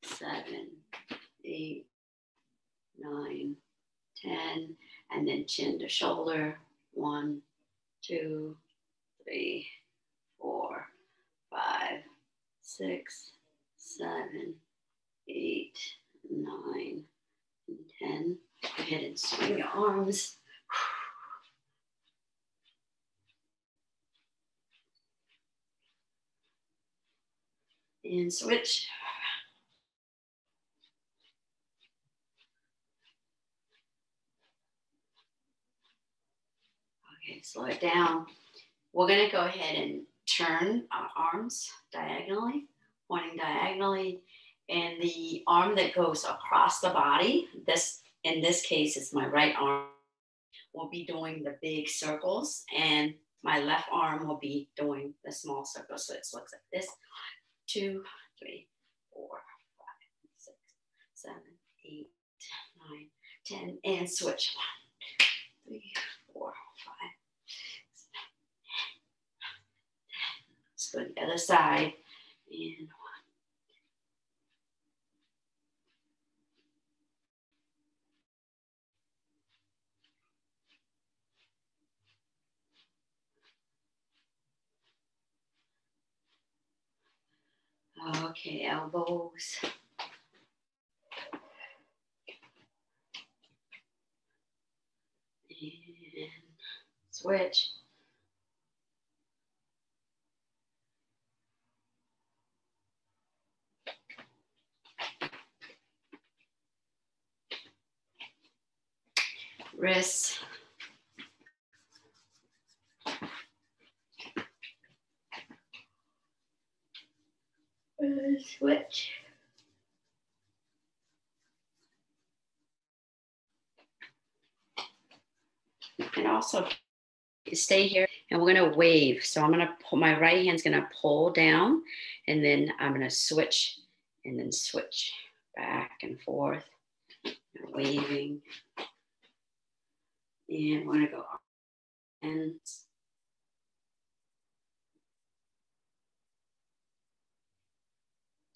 7, 8, 9, 10, and then chin to shoulder. 1, 2, 3, 4, 5, 6, 7, 8, 9, and 10. Go ahead and swing your arms. And switch. Okay, slow it down. We're going to go ahead and turn our arms diagonally, pointing diagonally. And the arm that goes across the body, in this case, it's my right arm, will be doing the big circles. And my left arm will be doing the small circles. So it looks like this. 2, 3, 4, 5, 6, 7, 8, 9, 10, and switch. 1, 2, 3, 4, 5, 6, 7, 8, 9, 10. Let's go to the other side. And 1. Okay, elbows. And switch. Wrists. Switch. And also stay here, and we're going to wave. So I'm going to pull, my right hand's going to pull down, and then I'm going to switch, and then switch back and forth, and waving. And we're going to go up and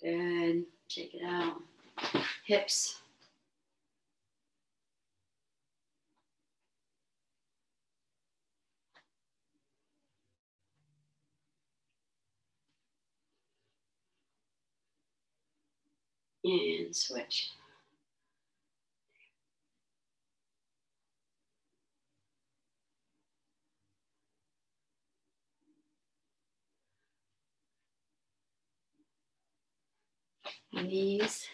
good. Check it out. Hips. And switch. Knees.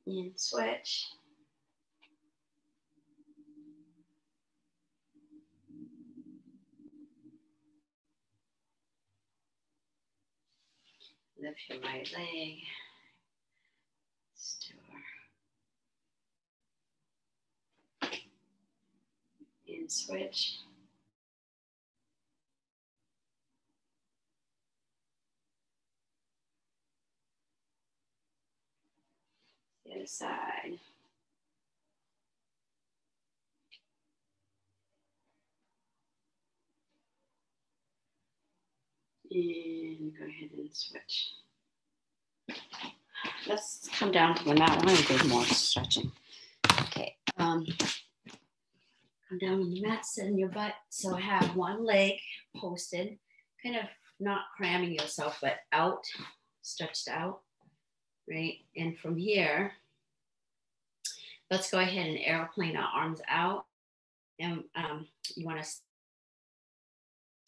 And switch. Lift your right leg. Stir. And switch. The other side. And go ahead and switch. Let's come down to the mat. I'm going to do more stretching. Okay. Come down on the mat, sit in your butt. So I have one leg posted, kind of not cramming yourself, but out, stretched out, right? And from here, let's go ahead and airplane our arms out. And you want to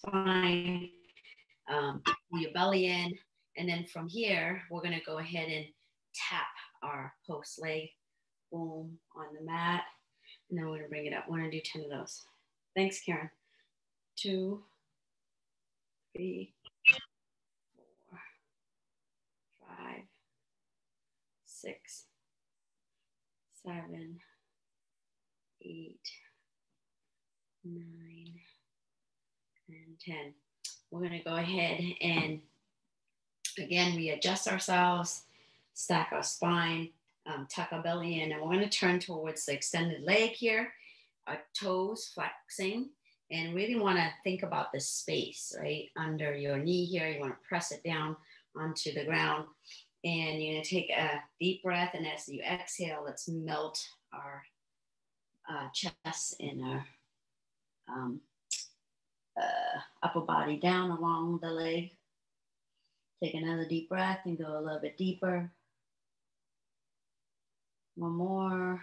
spine, pull your belly in. And then from here, we're going to go ahead and tap our post leg, boom, on the mat. And then we're going to bring it up. We're going to do 10 of those. Thanks, Karen. 2, 3, 4, 5, 6, 7, 8, 9, and 10. We're going to go ahead and again readjust ourselves, stack our spine, tuck our belly in, and we're going to turn towards the extended leg here. our toes flexing, and really want to think about the space, right? Under your knee here, you want to press it down onto the ground. And you're going to take a deep breath. And as you exhale, let's melt our chest and our upper body down along the leg. Take another deep breath and go a little bit deeper. One more.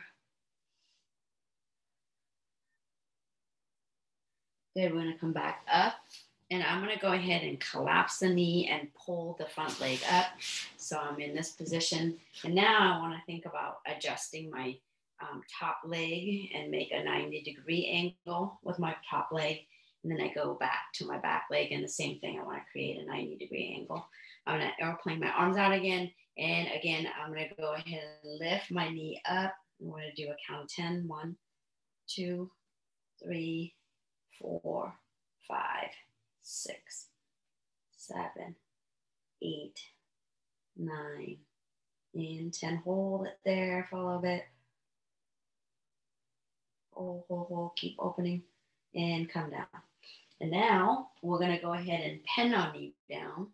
Good, we're gonna come back up, and I'm gonna go ahead and collapse the knee and pull the front leg up. So I'm in this position, and now I wanna think about adjusting my top leg and make a 90-degree angle with my top leg. And then I go back to my back leg, and the same thing, I wanna create a 90-degree angle. I'm gonna airplane my arms out again. And again, I'm gonna go ahead and lift my knee up. I'm gonna do a count of 10. 1, 2, 3, 4, 5, 6, 7, 8, 9, and 10. Hold it there for a little bit. Hold, keep opening and come down. And now we're gonna go ahead and pin our knee down,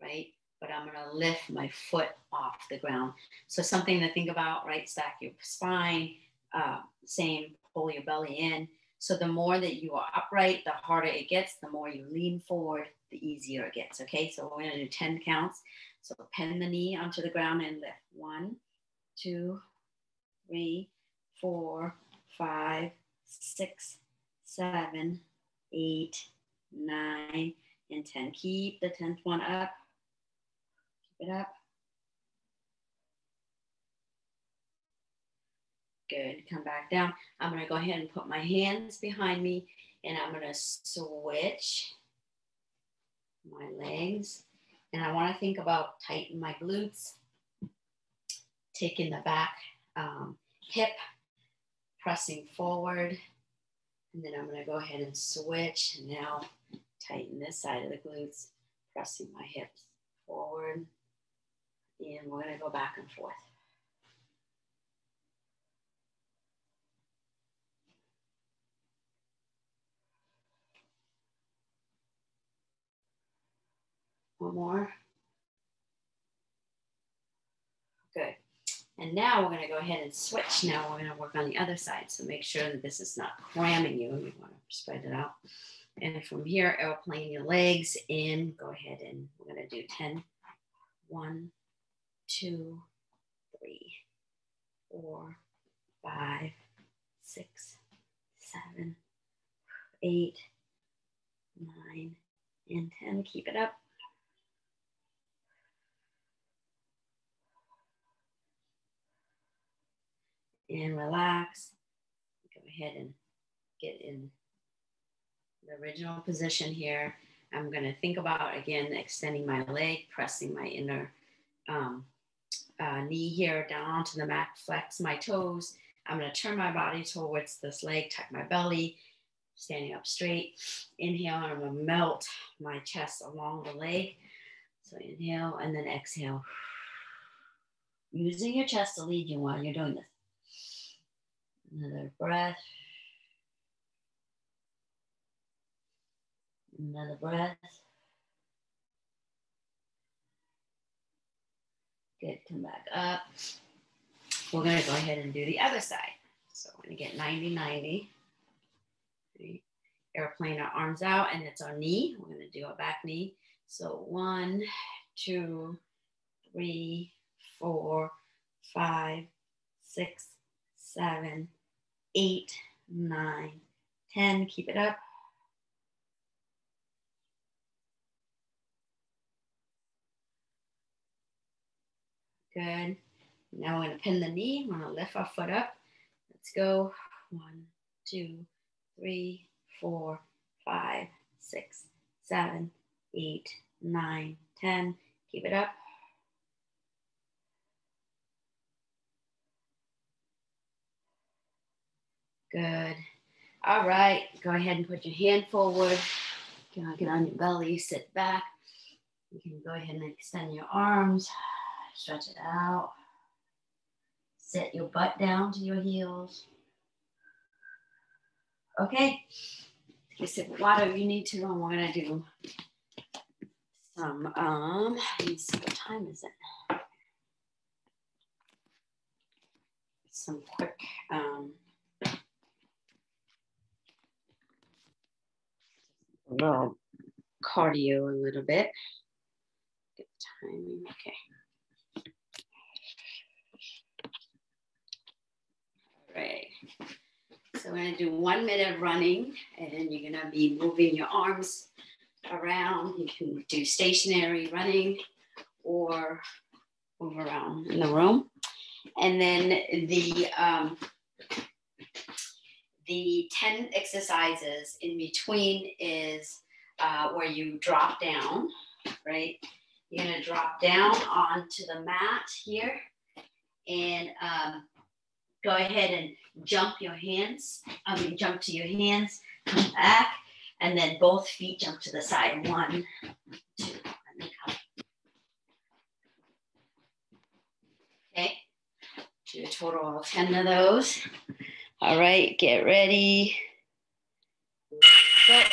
right? But I'm gonna lift my foot off the ground. So something to think about, right? Stack your spine, same, pull your belly in. So the more that you are upright, the harder it gets. The more you lean forward, the easier it gets, okay? So we're gonna do 10 counts. So pin the knee onto the ground and lift. 1, 2, 3, 4, 5, 6, 7, 8, 9, and 10. Keep the 10th one up. Keep it up. Good, come back down. I'm gonna go ahead and put my hands behind me, and I'm gonna switch my legs. And I wanna think about tighten my glutes, taking the back hip, pressing forward. And then I'm gonna go ahead and switch. And now tighten this side of the glutes, pressing my hips forward. And we're gonna go back and forth. One more. Good. And now we're going to go ahead and switch. Now we're going to work on the other side. So make sure that this is not cramming you. You want to spread it out. And from here, airplane your legs in. Go ahead and we're going to do 10. 1, 2, 3, 4, 5, 6, 7, 8, 9, and 10. Keep it up. And relax. Go ahead and get in the original position here. I'm going to think about, again, extending my leg, pressing my inner knee here down onto the mat, flex my toes. I'm going to turn my body towards this leg, tuck my belly, standing up straight. Inhale, I'm going to melt my chest along the leg. So inhale and then exhale. Using your chest to lead you while you're doing this. Another breath. Another breath. Good, come back up. We're gonna go ahead and do the other side. So we're gonna get 90-90. Okay. Airplane our arms out, and it's our knee. We're gonna do our back knee. So 1, 2, 3, 4, 5, 6, 7, 8, 9, 10. Keep it up. Good. Now we're going to pin the knee. We're going to lift our foot up. Let's go. 1, 2, 3, 4, 5, 6, 7, 8, 9, 10. Keep it up. Good. All right. Go ahead and put your hand forward. Get on your belly. Sit back. You can go ahead and extend your arms. Stretch it out. Set your butt down to your heels. Okay. Take a sip of water if you need to, and we're gonna do some, let me see, what time is it? Some quick, little cardio a little bit. Get the timing, okay. All right. So we're gonna do 1 minute of running, and you're gonna be moving your arms around. You can do stationary running or move around in the room. And then the 10 exercises in between is where you drop down, right? You're gonna drop down onto the mat here and go ahead and jump your hands. Jump to your hands, come back, and then both feet jump to the side. 1, 2, and then come. Okay, do a total of 10 of those. All right, get ready. Go.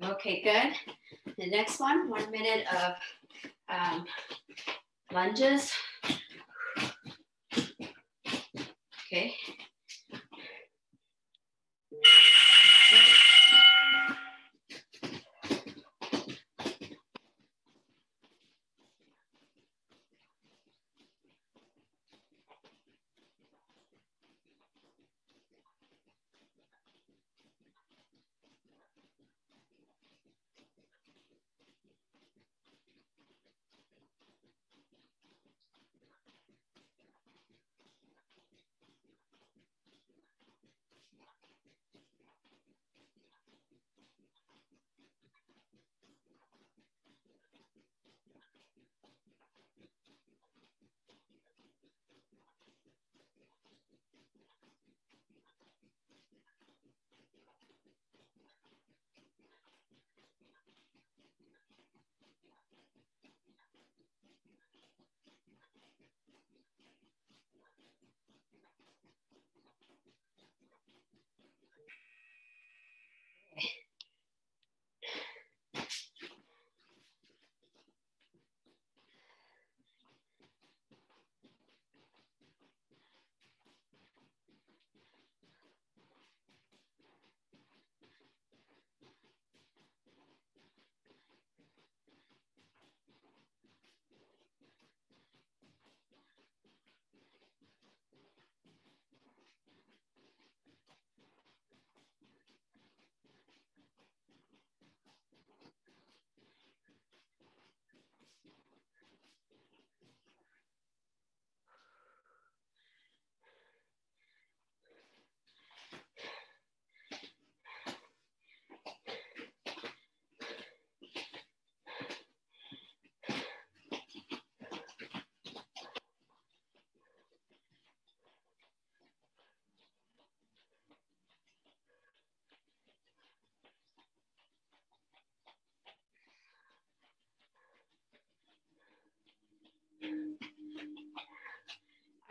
Okay, good. The next one, 1 minute of lunges. Okay.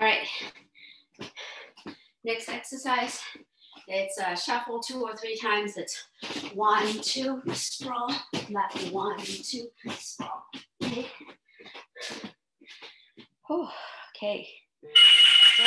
right. Next exercise, it's shuffle 2 or 3 times. It's 1, 2, sprawl, left, 1, 2, sprawl. Okay. Oh, okay. So,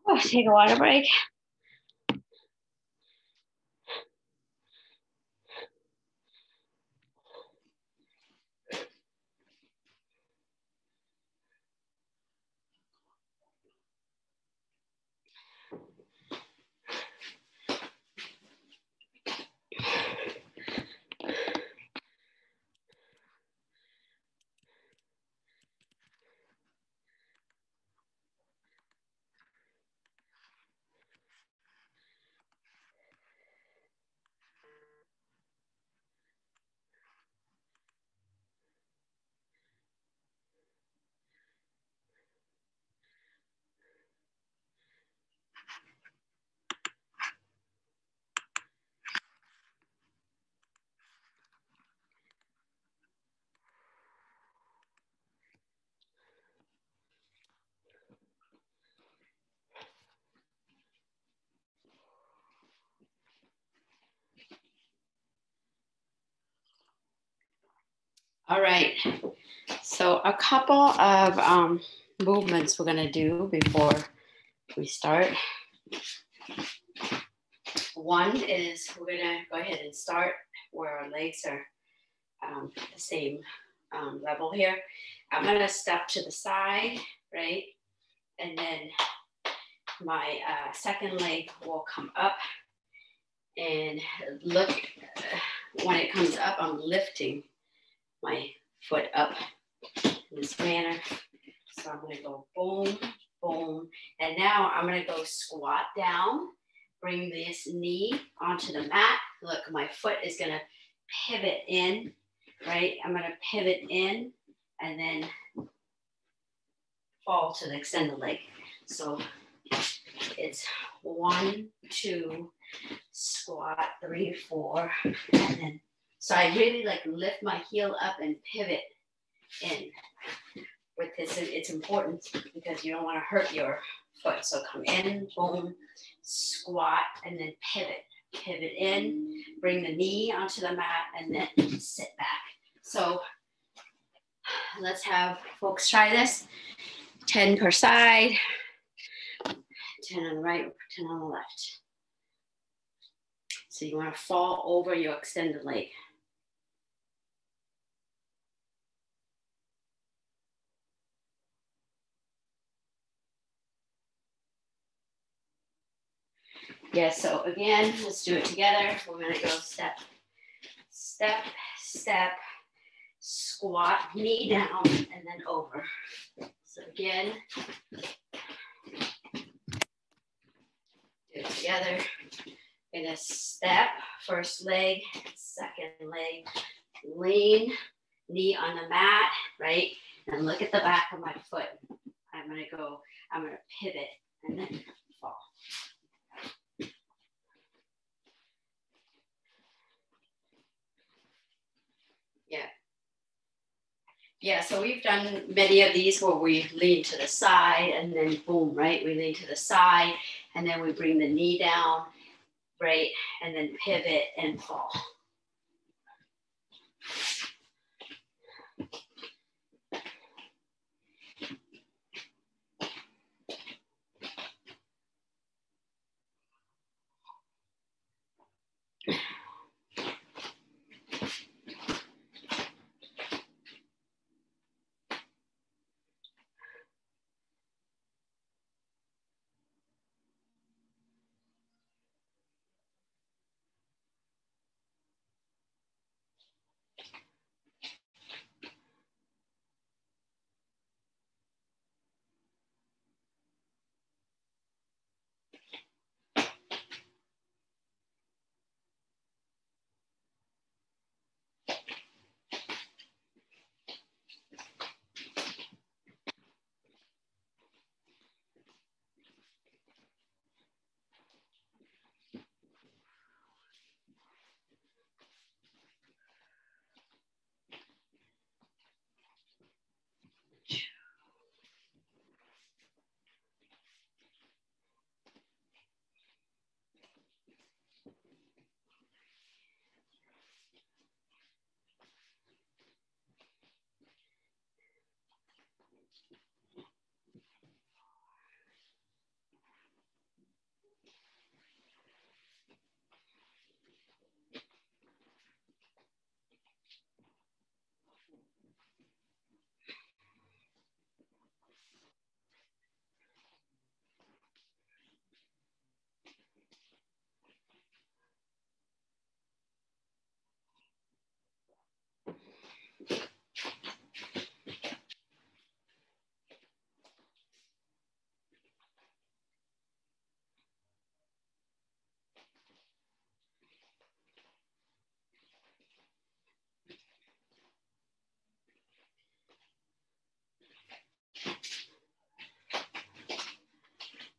oh, take a water break. All right, so a couple of movements we're gonna do before we start. One is we're gonna go ahead and start where our legs are the same level here. I'm gonna step to the side, right? And then my second leg will come up, and look, when it comes up, I'm lifting my foot up in this manner. So I'm gonna go boom, boom. And now I'm gonna go squat down, bring this knee onto the mat. Look, my foot is gonna pivot in, right? I'm gonna pivot in and then fall to the extended leg. So it's 1, 2, squat, 3, 4, and then, so I really like lift my heel up and pivot in. With this, it's important because you don't want to hurt your foot. So come in, boom, squat, and then pivot in, bring the knee onto the mat, and then sit back. So let's have folks try this. 10 per side, 10 on the right, 10 on the left. So you want to fall over your extended leg. Yeah, so again, let's do it together. We're gonna go step, step, step, squat, knee down, and then over. So again, do it together in a step. First leg, second leg. Lean, knee on the mat, right? And look at the back of my foot. I'm gonna pivot and then fall. Yeah, so we've done many of these where we lean to the side and then boom, right? We lean to the side and then we bring the knee down, right? And then pivot and fall.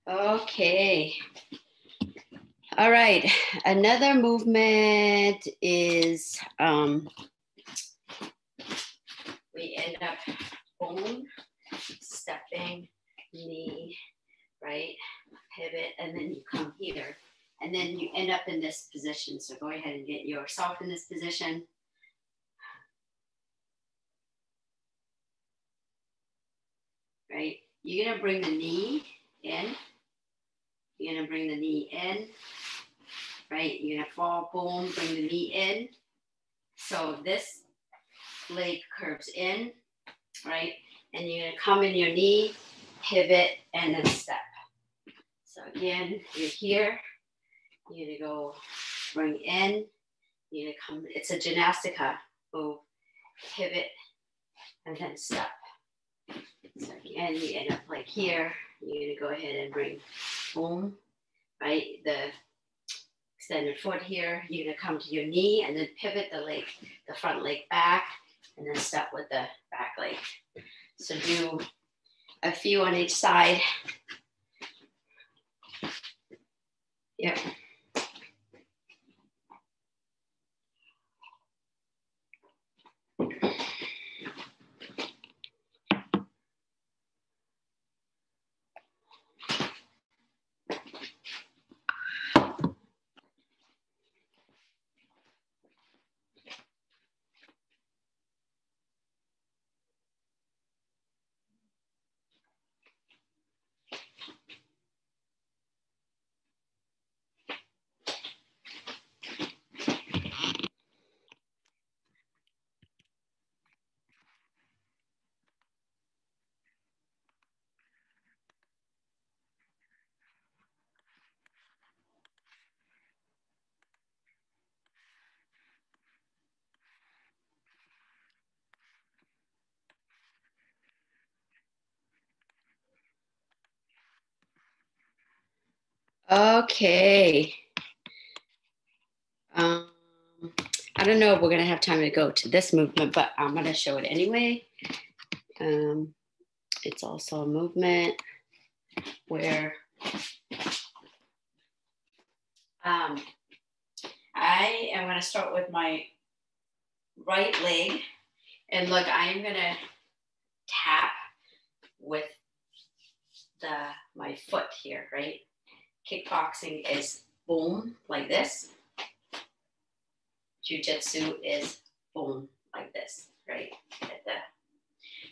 Okay. All right. Another movement is we end up boom, stepping, knee, right? Pivot, and then you come here. And then you end up in this position. So go ahead and get yourself in this position. Right? You're gonna bring the knee in. You're gonna bring the knee in, right? You're gonna fall, boom, bring the knee in. So this leg curves in, right? And you're gonna come in your knee, pivot, and then step. So again, you're here. You're gonna go bring in. You're gonna come, it's a gymnastica. Move, pivot, and then step. So again, you end up like here. You're gonna go ahead and bring boom, right? The extended foot here. You're gonna come to your knee and then pivot the leg, the front leg back, and then step with the back leg. So do a few on each side. Yep. Okay. I don't know if we're going to have time to go to this movement, but I'm going to show it anyway. It's also a movement where I am going to start with my right leg. And look, I am going to tap with my foot here, right? Kickboxing is boom, like this. Jiu-jitsu is boom, like this, right?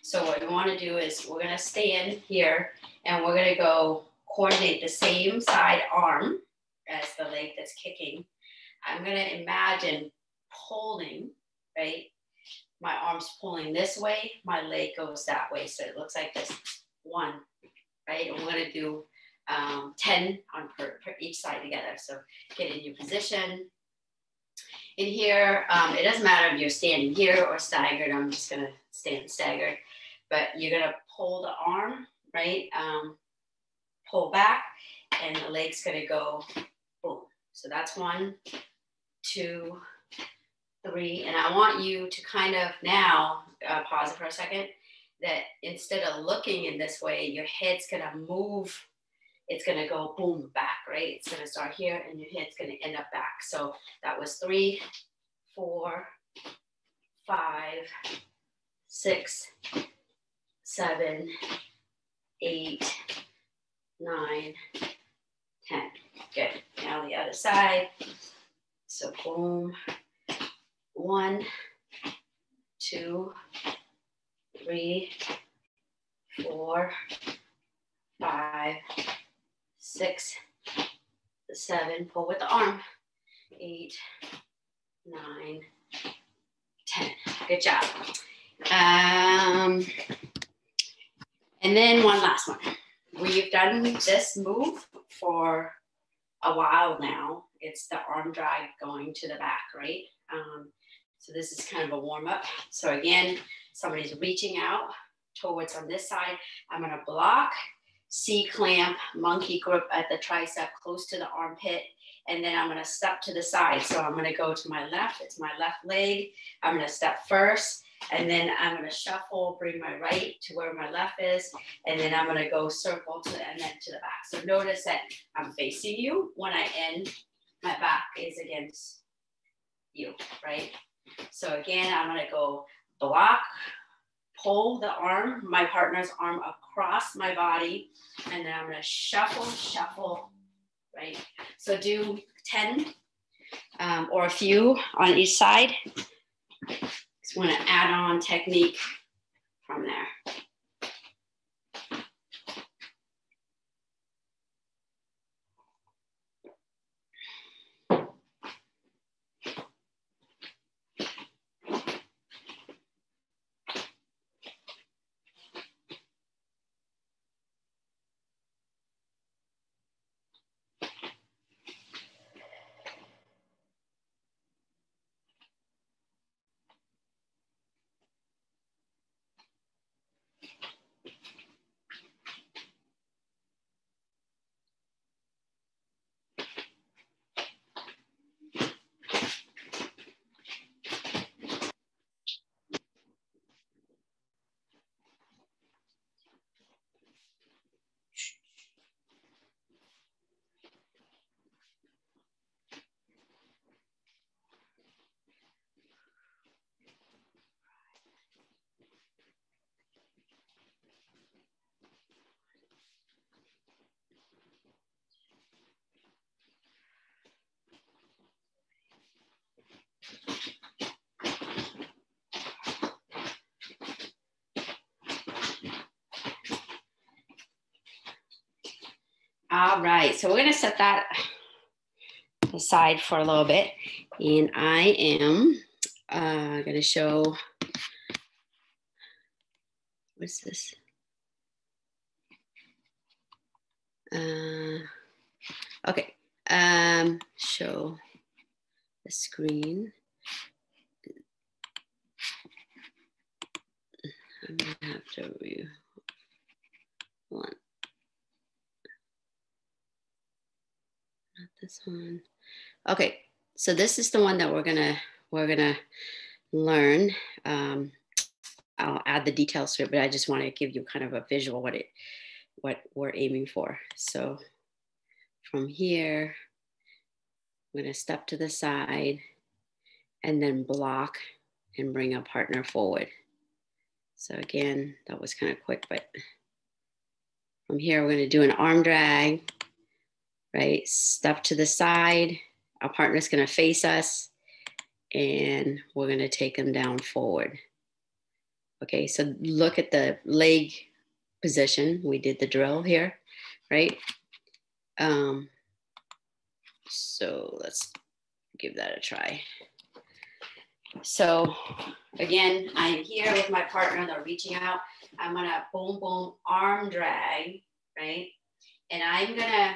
So what we want to do is we're going to stand here and we're going to go coordinate the same side arm as the leg that's kicking. I'm going to imagine pulling, right? My arm's pulling this way, my leg goes that way. So it looks like this, 1, right? And we're going to do 10 on per each side together. So get in your position. In here, it doesn't matter if you're standing here or staggered. I'm just going to stand staggered. But you're going to pull the arm, right? Pull back, and the leg's going to go boom. So that's 1, 2, 3. And I want you to kind of now, pause it for a second, that instead of looking in this way, your head's going to move. It's going to go boom back, right? It's going to start here and your head's going to end up back. So that was 3, 4, 5, 6, 7, 8, 9, 10. Good. Now the other side. So boom. 1, 2, 3, 4, 5, 6, 7. Pull with the arm. 8, 9, 10. Good job. And then one last one. We've done this move for a while now. It's the arm drag going to the back, right? So this is kind of a warm up. So again, somebody's reaching out towards on this side. I'm going to block, C-clamp, monkey grip at the tricep close to the armpit. And then I'm going to step to the side. So I'm going to go to my left. It's my left leg. I'm going to step first. And then I'm going to shuffle, bring my right to where my left is. And then I'm going to go circle and then to the back. So notice that I'm facing you. When I end, my back is against you, right? So again, I'm going to go block, pull the arm, my partner's arm across my body. And then I'm going to shuffle, right? So do 10 or a few on each side. Just want to add on technique from there. All right, so we're going to set that aside for a little bit. And I am going to show, what's this? Okay, show the screen. I'm going to have to review one. Not this one. Okay, so this is the one that we're gonna learn. I'll add the details to it, but I just want to give you kind of a visual what we're aiming for. So from here, I'm gonna step to the side and then block and bring a partner forward. So again, that was kind of quick, but from here, we're gonna do an arm drag, right? Step to the side, our partner's gonna face us, and we're gonna take them down forward. Okay, so look at the leg position. We did the drill here, right? So let's give that a try. So again, I'm here with my partner, they're reaching out. I'm gonna boom, boom, arm drag, right? And I'm gonna,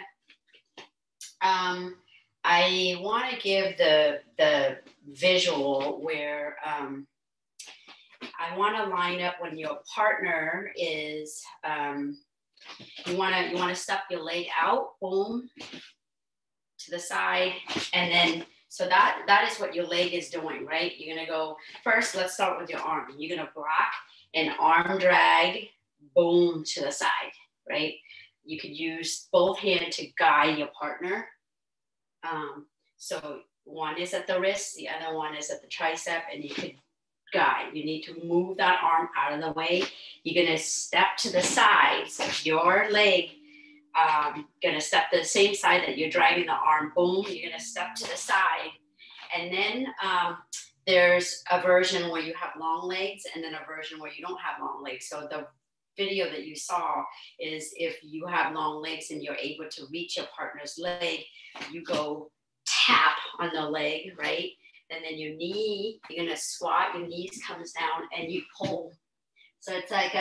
I wanna give the visual where I wanna line up when your partner is, you wanna step your leg out, boom, to the side, and then, so that is what your leg is doing, right? You're gonna go, first, let's start with your arm. You're gonna block and arm drag, boom, to the side, right? You could use both hands to guide your partner. So one is at the wrist, the other one is at the tricep, and you could guide. You need to move that arm out of the way. You're gonna step to the side, so your leg gonna step to the same side that you're dragging the arm, boom, you're gonna step to the side. And then there's a version where you have long legs and then a version where you don't have long legs. So the video that you saw is if you have long legs and you're able to reach your partner's leg, you go tap on the leg, right? And then your knee, you're gonna squat, your knees comes down and you pull. So it's like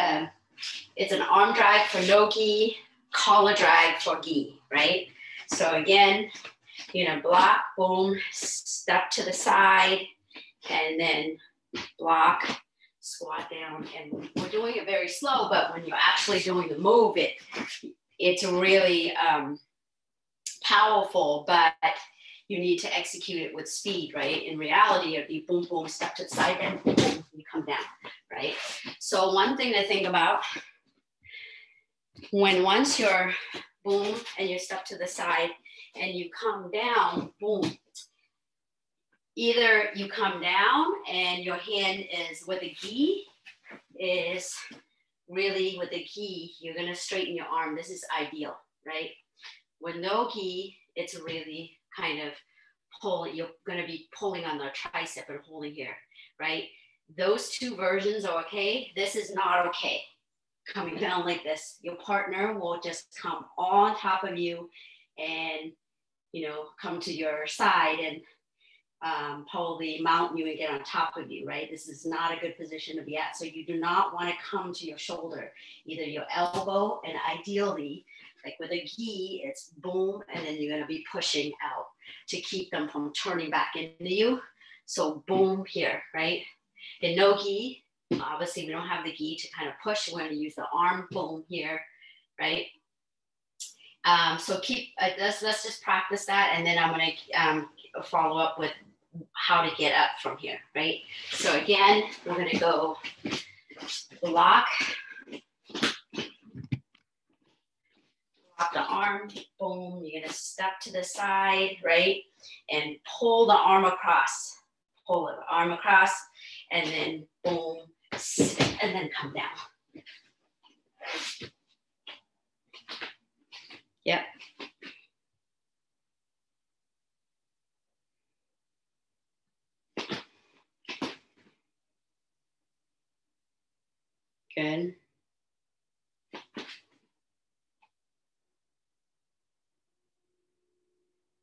it's an arm drag for no gi, collar drag for gi, right? So again, you're gonna block, boom, step to the side, and then block, squat down. And we're doing it very slow, but when you're actually doing the move, it's really powerful, but you need to execute it with speed, right? In reality, it'd be boom, boom, step to the side, and boom, you come down, right? So one thing to think about, once you're boom and you step to the side and you come down, boom, either you come down and your hand is with a gi, is really with a gi, you're gonna straighten your arm. This is ideal, right? With no gi, it's really kind of pull, you're gonna be pulling on the tricep and holding here, right? Those two versions are okay. This is not okay. Coming down like this, your partner will just come on top of you and, you know, come to your side and probably mount you and get on top of you, right? This is not a good position to be at. So you do not want to come to your shoulder, either your elbow, and ideally, like with a gi, it's boom, and then you're going to be pushing out to keep them from turning back into you. So boom here, right? In no gi, obviously we don't have the gi to kind of push. We're going to use the arm, boom here, right? So keep, let's just practice that, and then I'm going to follow up with how to get up from here, right? So again, we're going to go block the arm, boom, you're going to step to the side, right? And pull the arm across, pull the arm across, and then boom, and then come down. Yep. Good.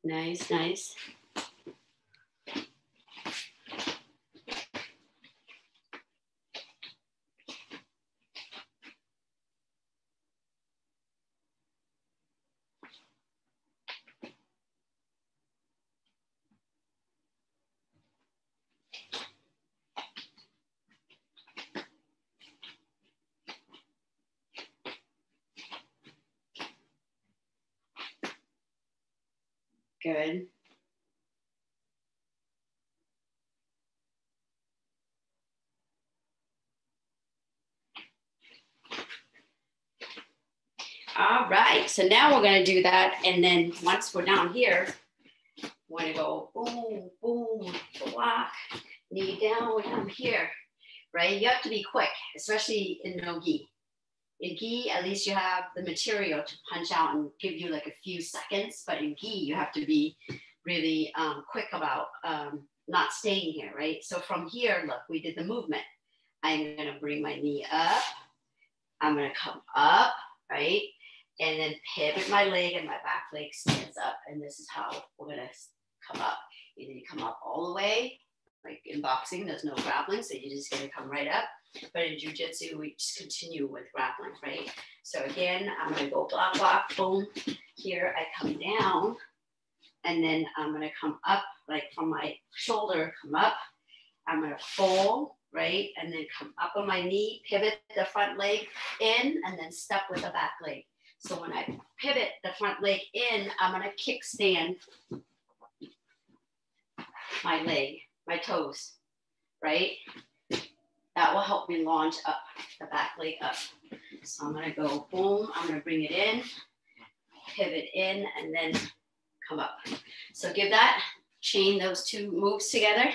Nice, nice. Good. All right, so now we're gonna do that. And then once we're down here, we're gonna go boom, boom, block, knee down, I'm here, right? You have to be quick, especially in no gi. In gi, at least you have the material to punch out and give you like a few seconds, but in gi, you have to be really quick about not staying here, right? So from here, look, we did the movement. I'm gonna bring my knee up. I'm gonna come up, right? And then pivot my leg and my back leg stands up. And this is how we're gonna come up. Either you come up all the way, like in boxing, there's no grappling, so you're just gonna come right up. But in jiu-jitsu, we just continue with grappling, right? So again, I'm gonna go block, block, boom. Here I come down, and then I'm gonna come up, like from my shoulder, come up. I'm gonna fold, right? And then come up on my knee, pivot the front leg in, and then step with the back leg. So when I pivot the front leg in, I'm gonna kickstand my leg, my toes, right? That will help me launch up, the back leg up. So I'm gonna go boom, I'm gonna bring it in, pivot in, and then come up. So give that, chain those two moves together.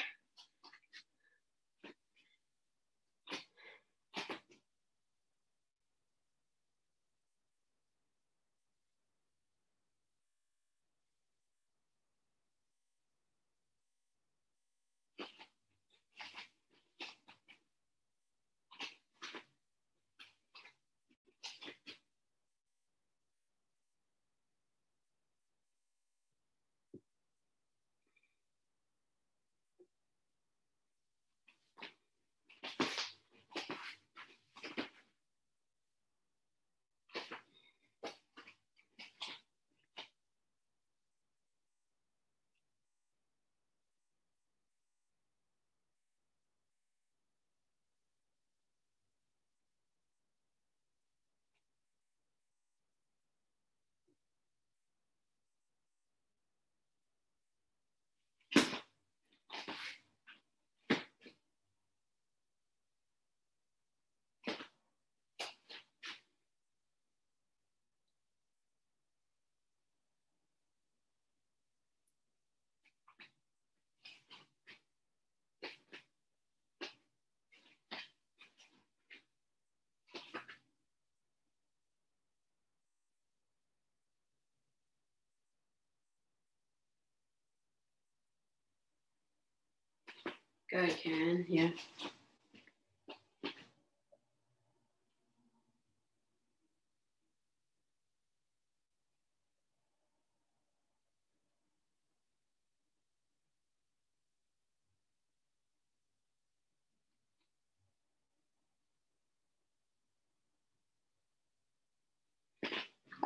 Good, Karen, yeah.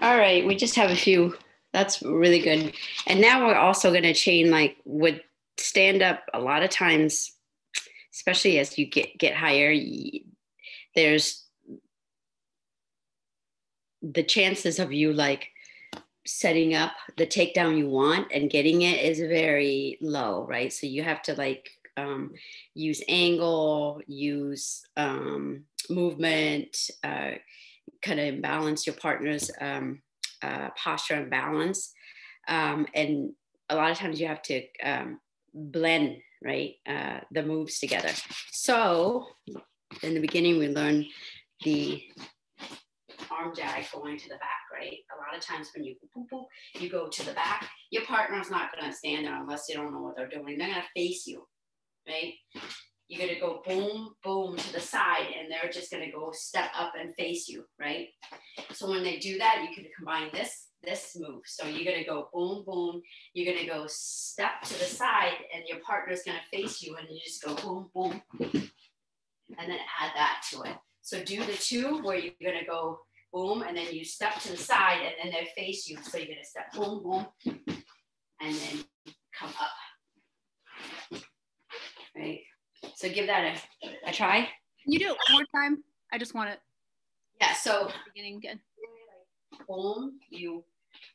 All right, we just have a few. That's really good. And now we're also going to chain, like with stand up a lot of times, especially as you get higher, there's the chances of you like setting up the takedown you want and getting it is very low, right? So you have to like use angle, use movement, kind of balance your partner's posture and balance. And a lot of times you have to blend, right, the moves together. So in the beginning, we learned the arm jag going to the back, right? A lot of times when you boop, boop, you go to the back, your partner's not going to stand there unless they don't know what they're doing. They're going to face you, right? You're going to go boom, boom to the side, and they're just going to go step up and face you, right? So when they do that, you can combine this move. So you're going to go boom, boom. You're going to go step to the side, and your partner's going to face you, and you just go boom, boom, and then add that to it. So do the two where you're going to go boom, and then you step to the side, and then they face you. So you're going to step boom, boom, and then come up, right? So give that a try. Can you do it one more time? I just want it. Yeah, so beginning again. Boom, you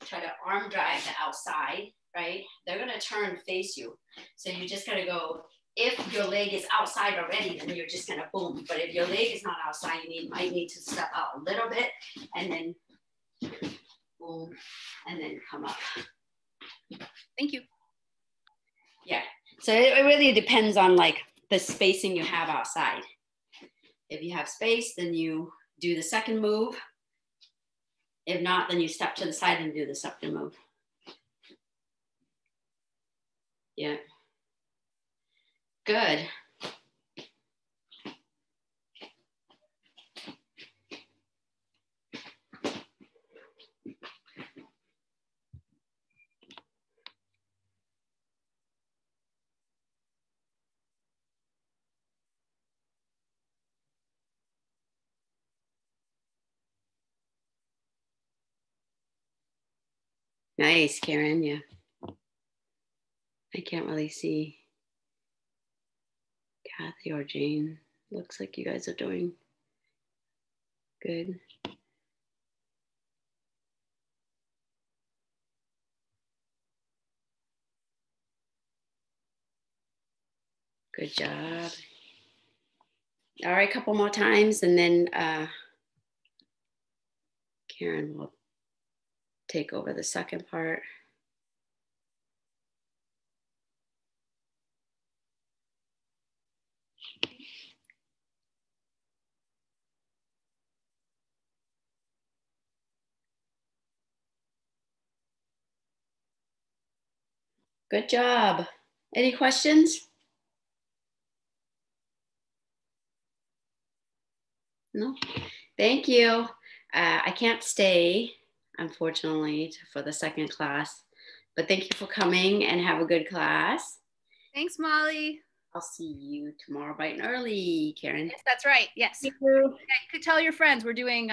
try to arm drive the outside, right? They're gonna turn face you. So you just gotta go, if your leg is outside already, then you're just gonna boom. But if your leg is not outside, you might need to step out a little bit and then boom, and then come up. Thank you. Yeah, so it really depends on like the spacing you have outside. If you have space, then you do the second move. If not, then you step to the side and do the second move. Yeah. Good. Nice, Karen. Yeah. I can't really see Kathy or Jane. Looks like you guys are doing good. Good job. All right, a couple more times and then Karen will take over the second part. Good job. Any questions? No? Thank you. I can't stay, unfortunately, for the second class, but thank you for coming and have a good class. Thanks, Molly. I'll see you tomorrow bright and early, Karen. Yes, that's right. Yes. Thank you. You could tell your friends we're doing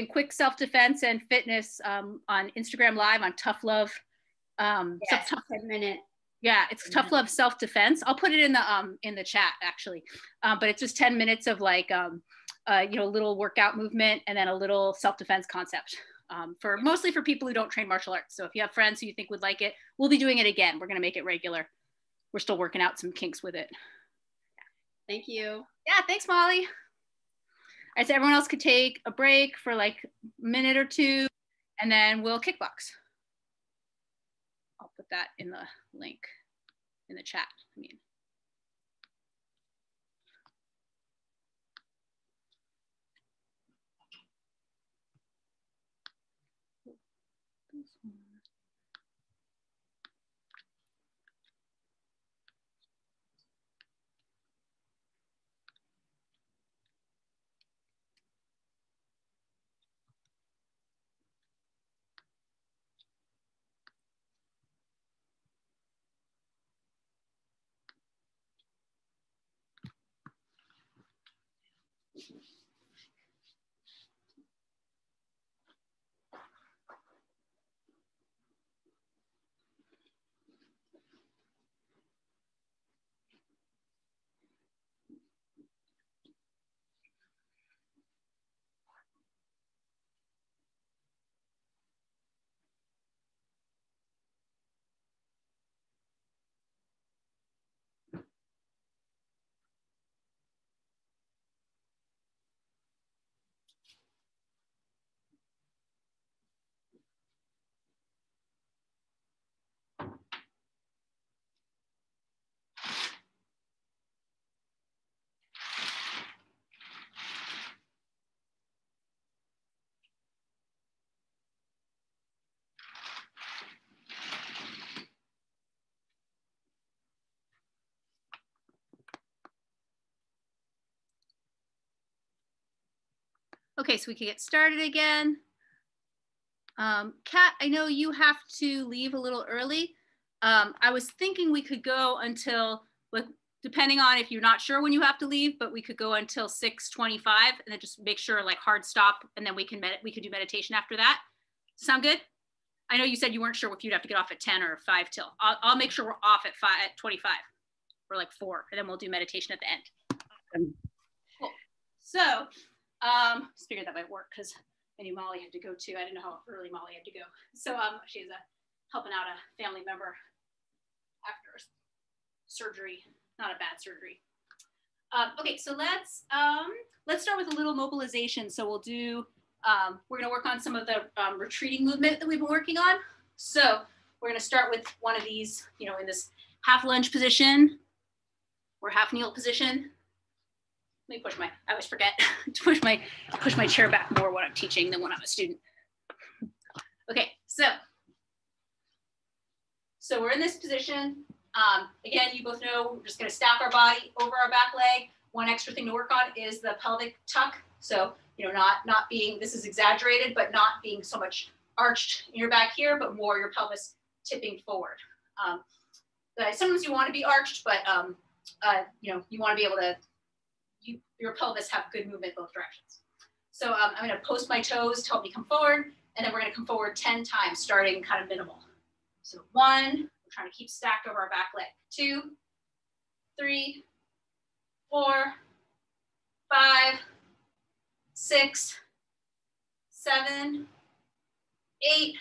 quick self-defense and fitness on Instagram Live on Tough Love. Yes, 10-minute. Yeah, it's Tough Love self-defense. I'll put it in the chat actually, but it's just 10 minutes of like little workout movement and then a little self-defense concept for mostly for people who don't train martial arts. So if you have friends who you think would like it, we'll be doing it again. We're gonna make it regular. We're still working out some kinks with it. Thank you. Yeah, thanks, Molly. All right, so everyone else could take a break for like a minute or two, and then we'll kickbox. I'll put that in the link in the chat. Okay, so we can get started again. Kat, I know you have to leave a little early. I was thinking we could go until, like, depending on if you're not sure when you have to leave, but we could go until 6:25 and then just make sure like hard stop, and then we could do meditation after that. Sound good? I know you said you weren't sure if you'd have to get off at 10 or 5 till. I'll make sure we're off at 25 or like 4, and then we'll do meditation at the end. Cool. So, just figured that might work because I knew Molly had to go too. I didn't know how early Molly had to go. So she's helping out a family member after surgery, not a bad surgery. Okay, so let's start with a little mobilization. So we'll do, we're gonna work on some of the retreating movement that we've been working on. So we're gonna start with one of these, you know, in this half lunge position or half kneel position. Let me push my, I always forget to push my chair back more when I'm teaching than when I'm a student. Okay, so we're in this position. Again, you both know we're just gonna stack our body over our back leg. One extra thing to work on is the pelvic tuck. So, you know, not being, this is exaggerated, but not being so much arched in your back here, but more your pelvis tipping forward. Sometimes you wanna be arched, but you know, you wanna be able to, your pelvis have good movement both directions. So I'm gonna post my toes to help me come forward, and then we're gonna come forward 10 times, starting kind of minimal. So 1, we're trying to keep stacked over our back leg. 2, 3, 4, 5, 6, 7, 8,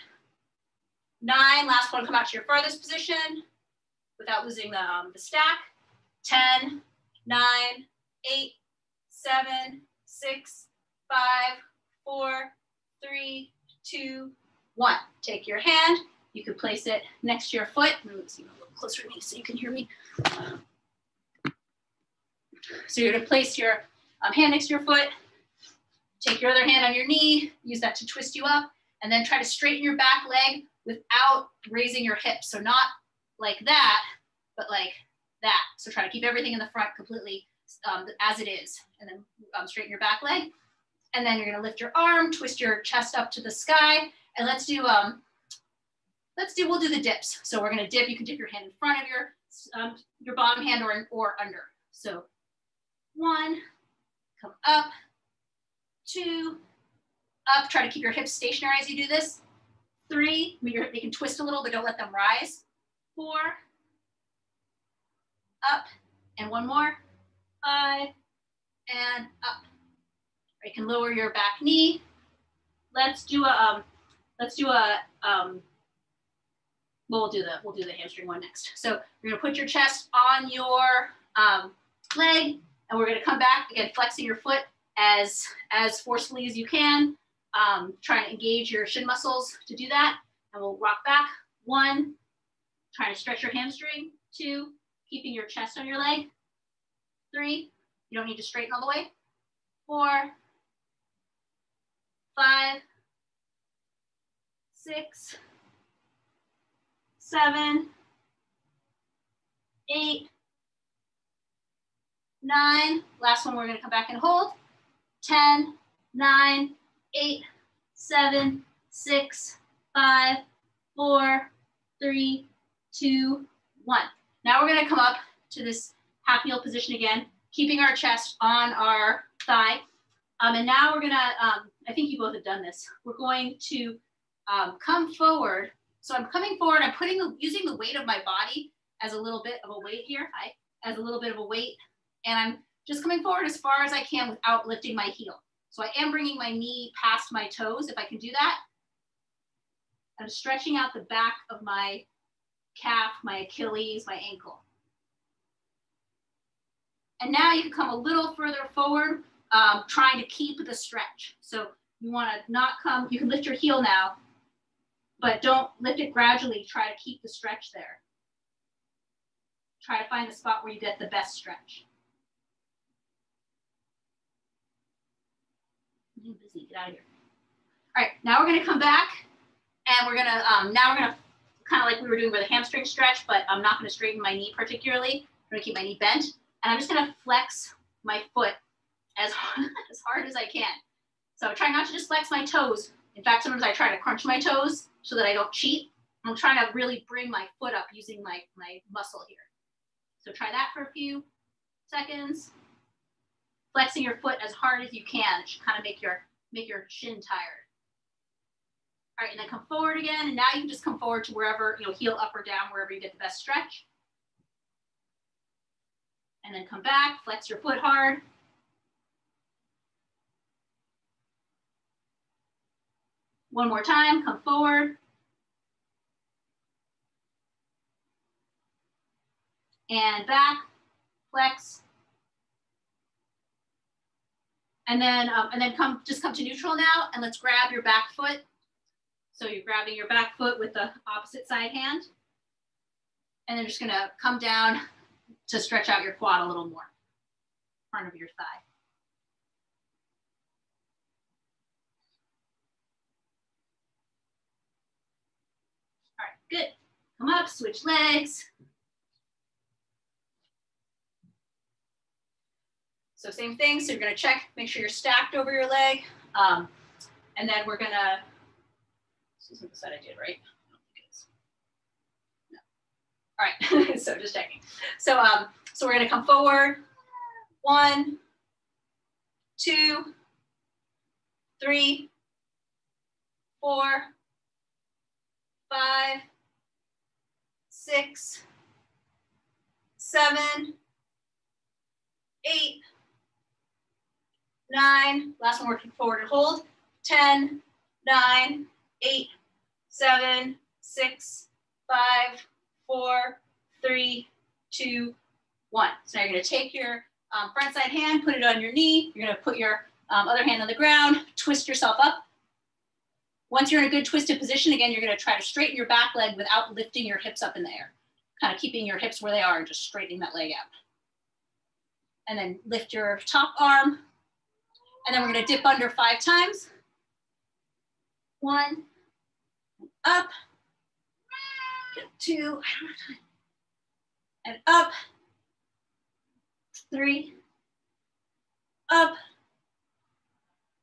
9. Last one, come out to your farthest position without losing the stack. 10, 9, 8, 7, 6, 5, 4, 3, 2, 1. Take your hand. You could place it next to your foot. Let's see, a little closer to me so you can hear me. So you're gonna place your hand next to your foot. Take your other hand on your knee. Use that to twist you up, and then try to straighten your back leg without raising your hips. So not like that, but like that. So try to keep everything in the front completely as it is, and then straighten your back leg. And then you're gonna lift your arm, twist your chest up to the sky, and we'll do the dips. So we're gonna dip. You can dip your hand in front of your bottom hand or under. So 1, come up, 2, up. Try to keep your hips stationary as you do this. 3, they can twist a little, but don't let them rise. 4, up, and 1 more. 5, and up. You can lower your back knee. We'll do the hamstring one next. So you're gonna put your chest on your leg, and we're gonna come back, again, flexing your foot as forcefully as you can. Trying to engage your shin muscles to do that. And we'll rock back. 1, trying to stretch your hamstring. 2, keeping your chest on your leg. 3, you don't need to straighten all the way. 4, 5, 6, 7, 8, 9. Last one, we're gonna come back and hold. 10, 9, 8, 7, 6, 5, 4, 3, 2, 1. Now we're gonna come up to this half kneel position again, keeping our chest on our thigh. And now we're gonna, I think you both have done this. We're going to come forward. So I'm coming forward, I'm using the weight of my body as a little bit of a weight here, as a little bit of a weight. And I'm just coming forward as far as I can without lifting my heel. So I am bringing my knee past my toes, if I can do that. I'm stretching out the back of my calf, my Achilles, my ankle. And now you can come a little further forward, trying to keep the stretch. So you wanna not come, you can lift your heel now, but don't lift it gradually, try to keep the stretch there. Try to find the spot where you get the best stretch. I'm busy, get out of here. All right, now we're gonna come back, and we're gonna, kind of like we were doing with a hamstring stretch, but I'm not gonna straighten my knee particularly. I'm gonna keep my knee bent, and I'm just gonna flex my foot as hard as I can. So try not to just flex my toes. In fact, sometimes I try to crunch my toes so that I don't cheat. I'm trying to really bring my foot up using my muscle here. So try that for a few seconds. Flexing your foot as hard as you can. It should kind of make your shin tired. All right, and then come forward again. And now you can just come forward to wherever, heel up or down, wherever you get the best stretch. And then come back, flex your foot hard. One more time, come forward. And back, flex. And then just come to neutral now, and let's grab your back foot. So you're grabbing your back foot with the opposite side hand. And then just gonna come down to stretch out your quad a little more, front of your thigh. All right, good. Come up, switch legs. So same thing, so you're gonna check, make sure you're stacked over your leg. And then we're gonna, this isn't the side I did, right? I don't think it is. No. All right, so just checking. So, so we're gonna come forward. 1, 2, 3, 4, 5, 6, 7, 8, 9, last one, working forward and hold, 10, 9, 8, 7, 6, 5, 4, 3, 2, 1. So now you're gonna take your front side hand, put it on your knee, you're gonna put your other hand on the ground, twist yourself up. Once you're in a good twisted position, again, you're gonna try to straighten your back leg without lifting your hips up in the air. Kind of keeping your hips where they are and just straightening that leg out. And then lift your top arm. And then we're gonna dip under 5 times. 1, up, 2, I don't have time. And up, 3, up,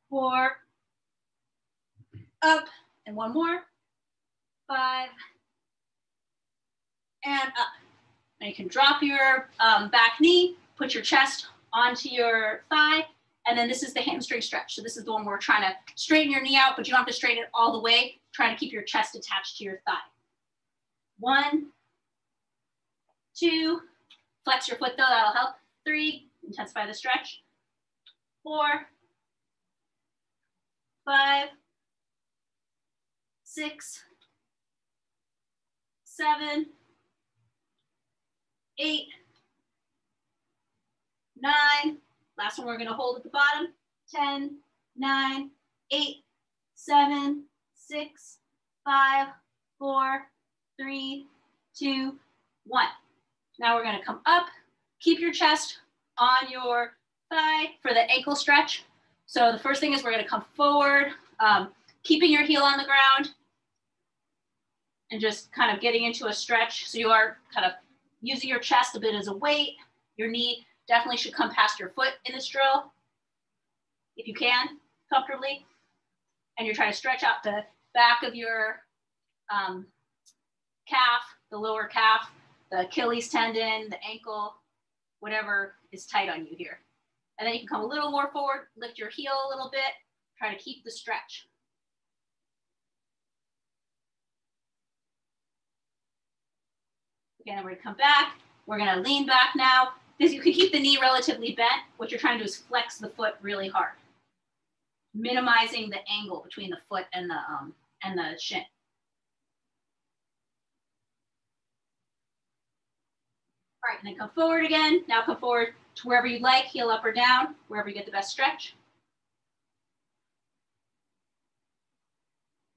4, up, and one more, 5, and up. Now you can drop your back knee, put your chest onto your thigh, and then this is the hamstring stretch. So this is the one where we're trying to straighten your knee out, but you don't have to straighten it all the way, trying to keep your chest attached to your thigh. 1, 2, flex your foot though, that'll help. 3, intensify the stretch. 4, 5, 6, 7, 8, 9. Last one we're gonna hold at the bottom. 10, 9, 8, 7, 6, 5, 4, 3, 2, 1. Now we're gonna come up, keep your chest on your thigh for the ankle stretch. So the first thing is we're gonna come forward, keeping your heel on the ground and just kind of getting into a stretch. So you are kind of using your chest a bit as a weight. Your knee definitely should come past your foot in this drill, if you can, comfortably. And you're trying to stretch out the back of your calf, the lower calf, the Achilles tendon, the ankle, whatever is tight on you here. And then you can come a little more forward, lift your heel a little bit, try to keep the stretch. Again, we're gonna come back. We're gonna lean back now. You can keep the knee relatively bent. What you're trying to do is flex the foot really hard, minimizing the angle between the foot and the shin. All right, and then come forward again. Now come forward to wherever you'd like, heel up or down, wherever you get the best stretch.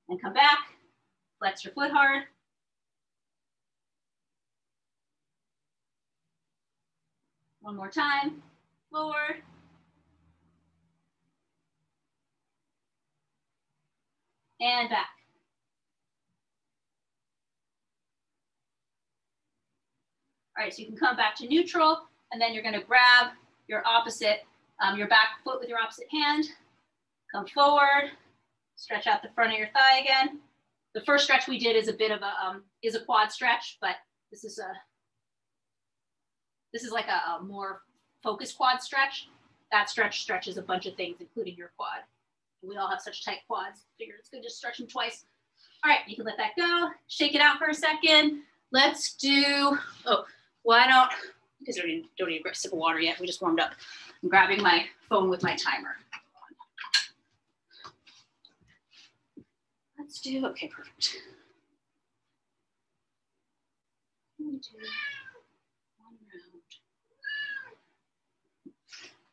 And come back, flex your foot hard. One more time, forward. And back. All right, so you can come back to neutral, and then you're gonna grab your opposite, your back foot with your opposite hand, come forward, stretch out the front of your thigh again. The first stretch we did is a bit of a quad stretch, but this is like a more focused quad stretch. That stretch stretches a bunch of things, including your quad. We all have such tight quads. Figured it's good to stretch them twice. All right, you can let that go. Shake it out for a second. Let's do, because I don't need a sip of water yet. We just warmed up. I'm grabbing my phone with my timer. Let's do, okay, perfect. Let me do one round.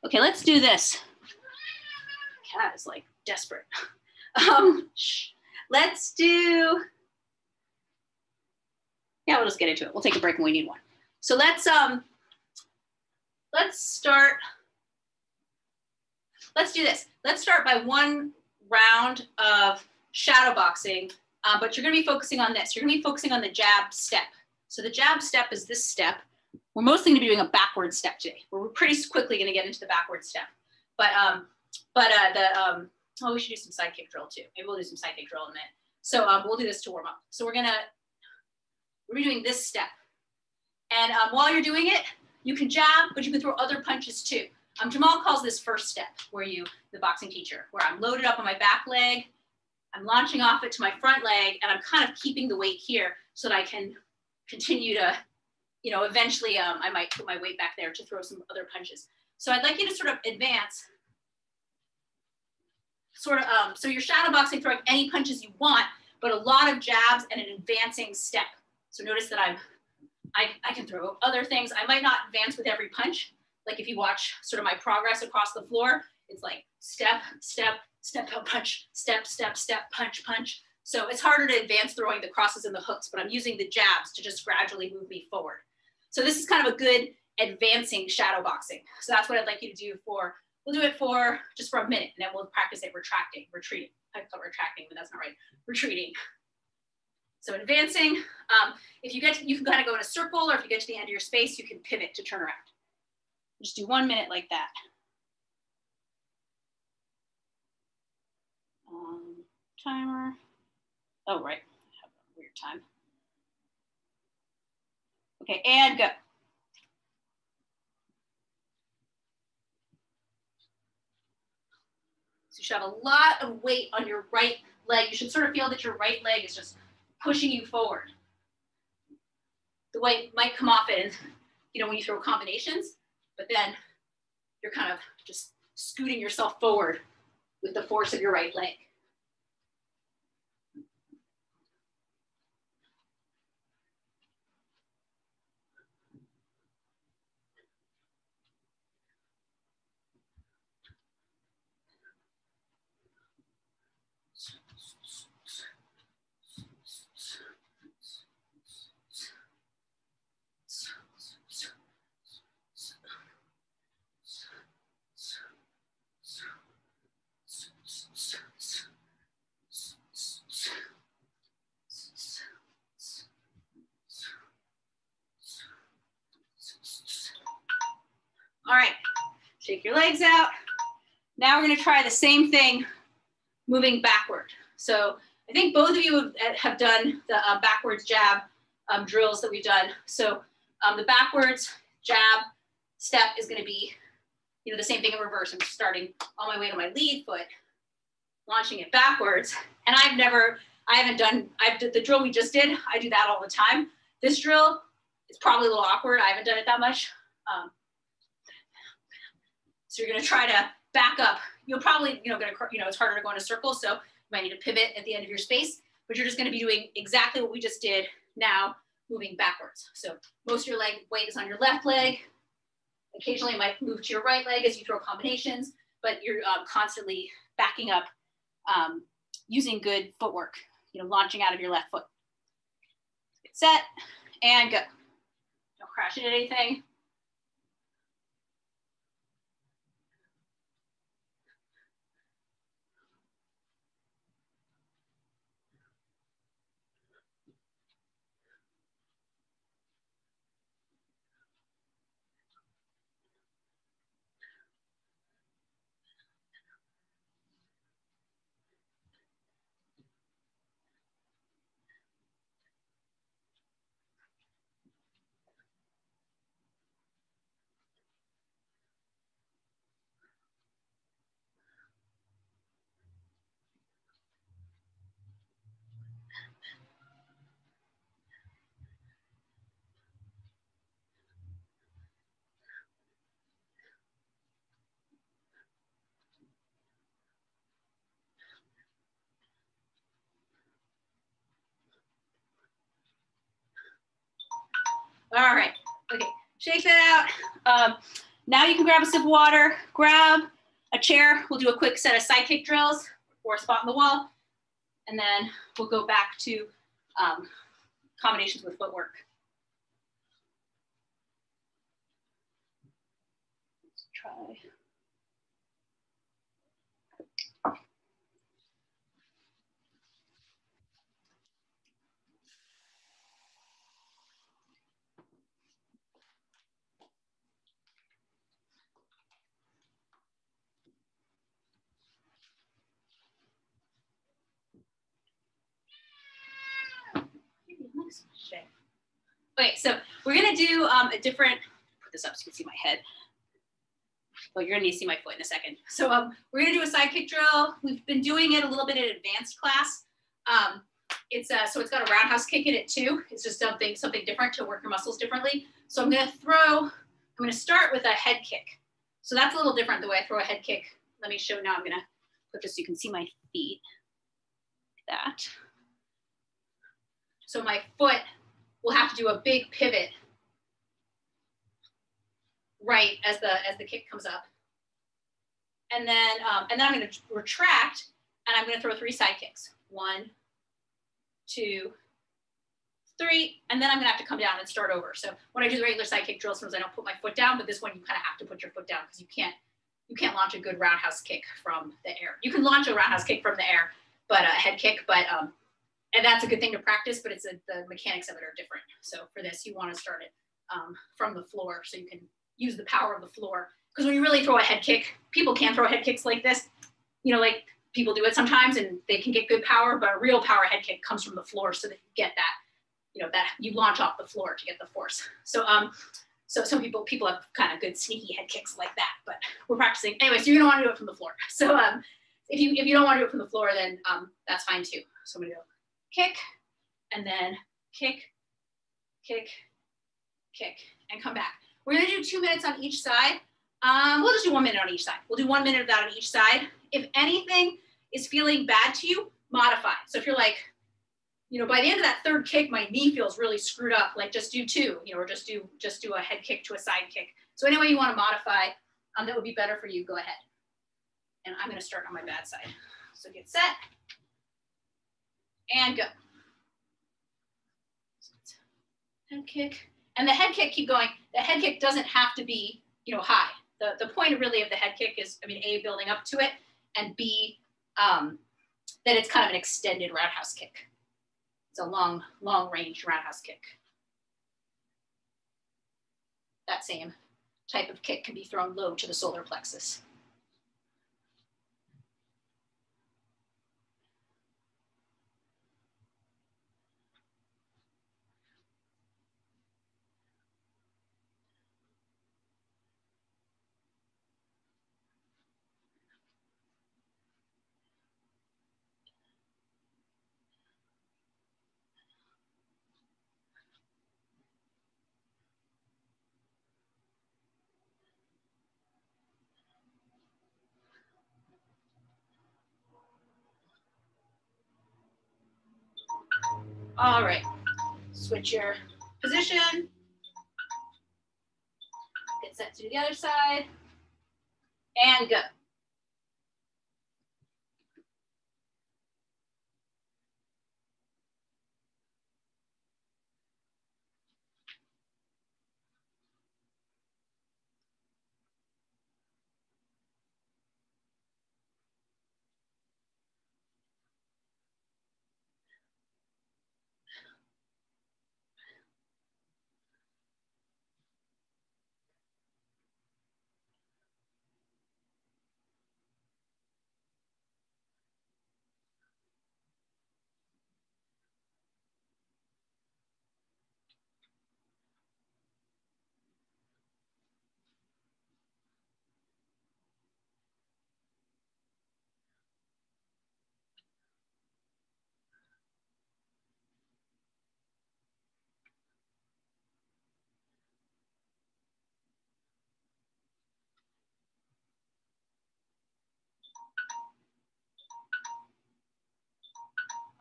Okay, let's do this. Cat is like desperate. Let's do, yeah, we'll just get into it. We'll take a break when we need one. So let's start. Let's do this. Let's start by one round of shadow boxing, but you're gonna be focusing on this. You're gonna be focusing on the jab step. So the jab step is this step. We're mostly gonna be doing a backward step today. We're pretty quickly gonna get into the backward step. Oh, we should do some sidekick drill too. Maybe we'll do some sidekick drill in a minute. So we'll do this to warm up. So we're doing this step. And while you're doing it, you can jab, but you can throw other punches too. Jamal calls this first step, the boxing teacher, where I'm loaded up on my back leg, I'm launching off it to my front leg, and I'm kind of keeping the weight here so that I can continue to, eventually I might put my weight back there to throw some other punches. So I'd like you to sort of advance, so you're shadow boxing, throwing any punches you want, but a lot of jabs and an advancing step. So notice that I can throw other things. I might not advance with every punch. Like if you watch sort of my progress across the floor, it's like step, step, step, punch, step, step, step, punch, punch. So it's harder to advance throwing the crosses and the hooks, but I'm using the jabs to just gradually move me forward. So this is kind of a good advancing shadow boxing. So that's what I'd like you to do we'll do it just for a minute, and then we'll practice it retreating. I thought retracting, but that's not right, retreating. So advancing, you can kind of go in a circle, or if you get to the end of your space, you can pivot to turn around. Just do 1 minute like that. Timer. Oh, right. I have a weird time. Okay, and go. So you should have a lot of weight on your right leg. You should sort of feel that your right leg is just pushing you forward. The weight might come off it, when you throw combinations, but then you're kind of just scooting yourself forward with the force of your right leg. All right, shake your legs out. Now we're gonna try the same thing, moving backward. So I think both of you have done the backwards jab drills that we've done. So the backwards jab step is gonna be, the same thing in reverse. I'm starting on my way to my lead foot, launching it backwards. And the drill we just did, I do that all the time. This drill is probably a little awkward. I haven't done it that much. So you're gonna try to back up. You'll probably, it's harder to go in a circle, so you might need to pivot at the end of your space, but you're just gonna be doing exactly what we just did now, moving backwards. So most of your leg weight is on your left leg. Occasionally you might move to your right leg as you throw combinations, but you're constantly backing up using good footwork, launching out of your left foot. Get set and go. Don't crash into anything. All right, okay, shake that out. Now you can grab a sip of water, grab a chair. We'll do a quick set of sidekick drills or a spot on the wall, and then we'll go back to combinations with footwork. Let's try. Okay, so we're gonna do a different, put this up so you can see my head. Well, you're gonna need to see my foot in a second. So we're gonna do a sidekick drill. We've been doing it a little bit in advanced class. So it's got a roundhouse kick in it too. It's just something different to work your muscles differently. So I'm gonna start with a head kick. So that's a little different the way I throw a head kick. Let me show now. I'm gonna put this so you can see my feet. Like that. So my foot will have to do a big pivot right as the kick comes up. And then I'm gonna retract and I'm gonna throw 3 side kicks. 1, 2, 3, and then I'm gonna have to come down and start over. So when I do the regular side kick drill, sometimes I don't put my foot down, but this one you kind of have to put your foot down because you can't launch a good roundhouse kick from the air. You can launch a roundhouse kick from the air, but a head kick, and that's a good thing to practice, but the mechanics of it are different. So for this, you want to start it from the floor so you can use the power of the floor. Because when you really throw a head kick, people can throw head kicks like this, like people do it sometimes and they can get good power, but a real power head kick comes from the floor so that you get that, that you launch off the floor to get the force. So so some people have kind of good sneaky head kicks like that, but we're practicing. Anyway, so you're gonna want to do it from the floor. So if you don't want to do it from the floor, then that's fine too. So I'm gonna go kick, and then kick, kick, kick, and come back. We're gonna do 2 minutes on each side. We'll just do 1 minute on each side. We'll do 1 minute of that on each side. If anything is feeling bad to you, modify. So if you're like, by the end of that 3rd kick, my knee feels really screwed up, like just do 2, or just do a head kick to a side kick. So any way you want to modify that would be better for you, go ahead. And I'm gonna start on my bad side. So get set and go. Head kick. And the head kick, keep going. The head kick doesn't have to be, high. The point really of the head kick is, A, building up to it, and B, that it's kind of an extended roundhouse kick. It's a long range roundhouse kick. That same type of kick can be thrown low to the solar plexus. All right, switch your position. Get set to the other side and go.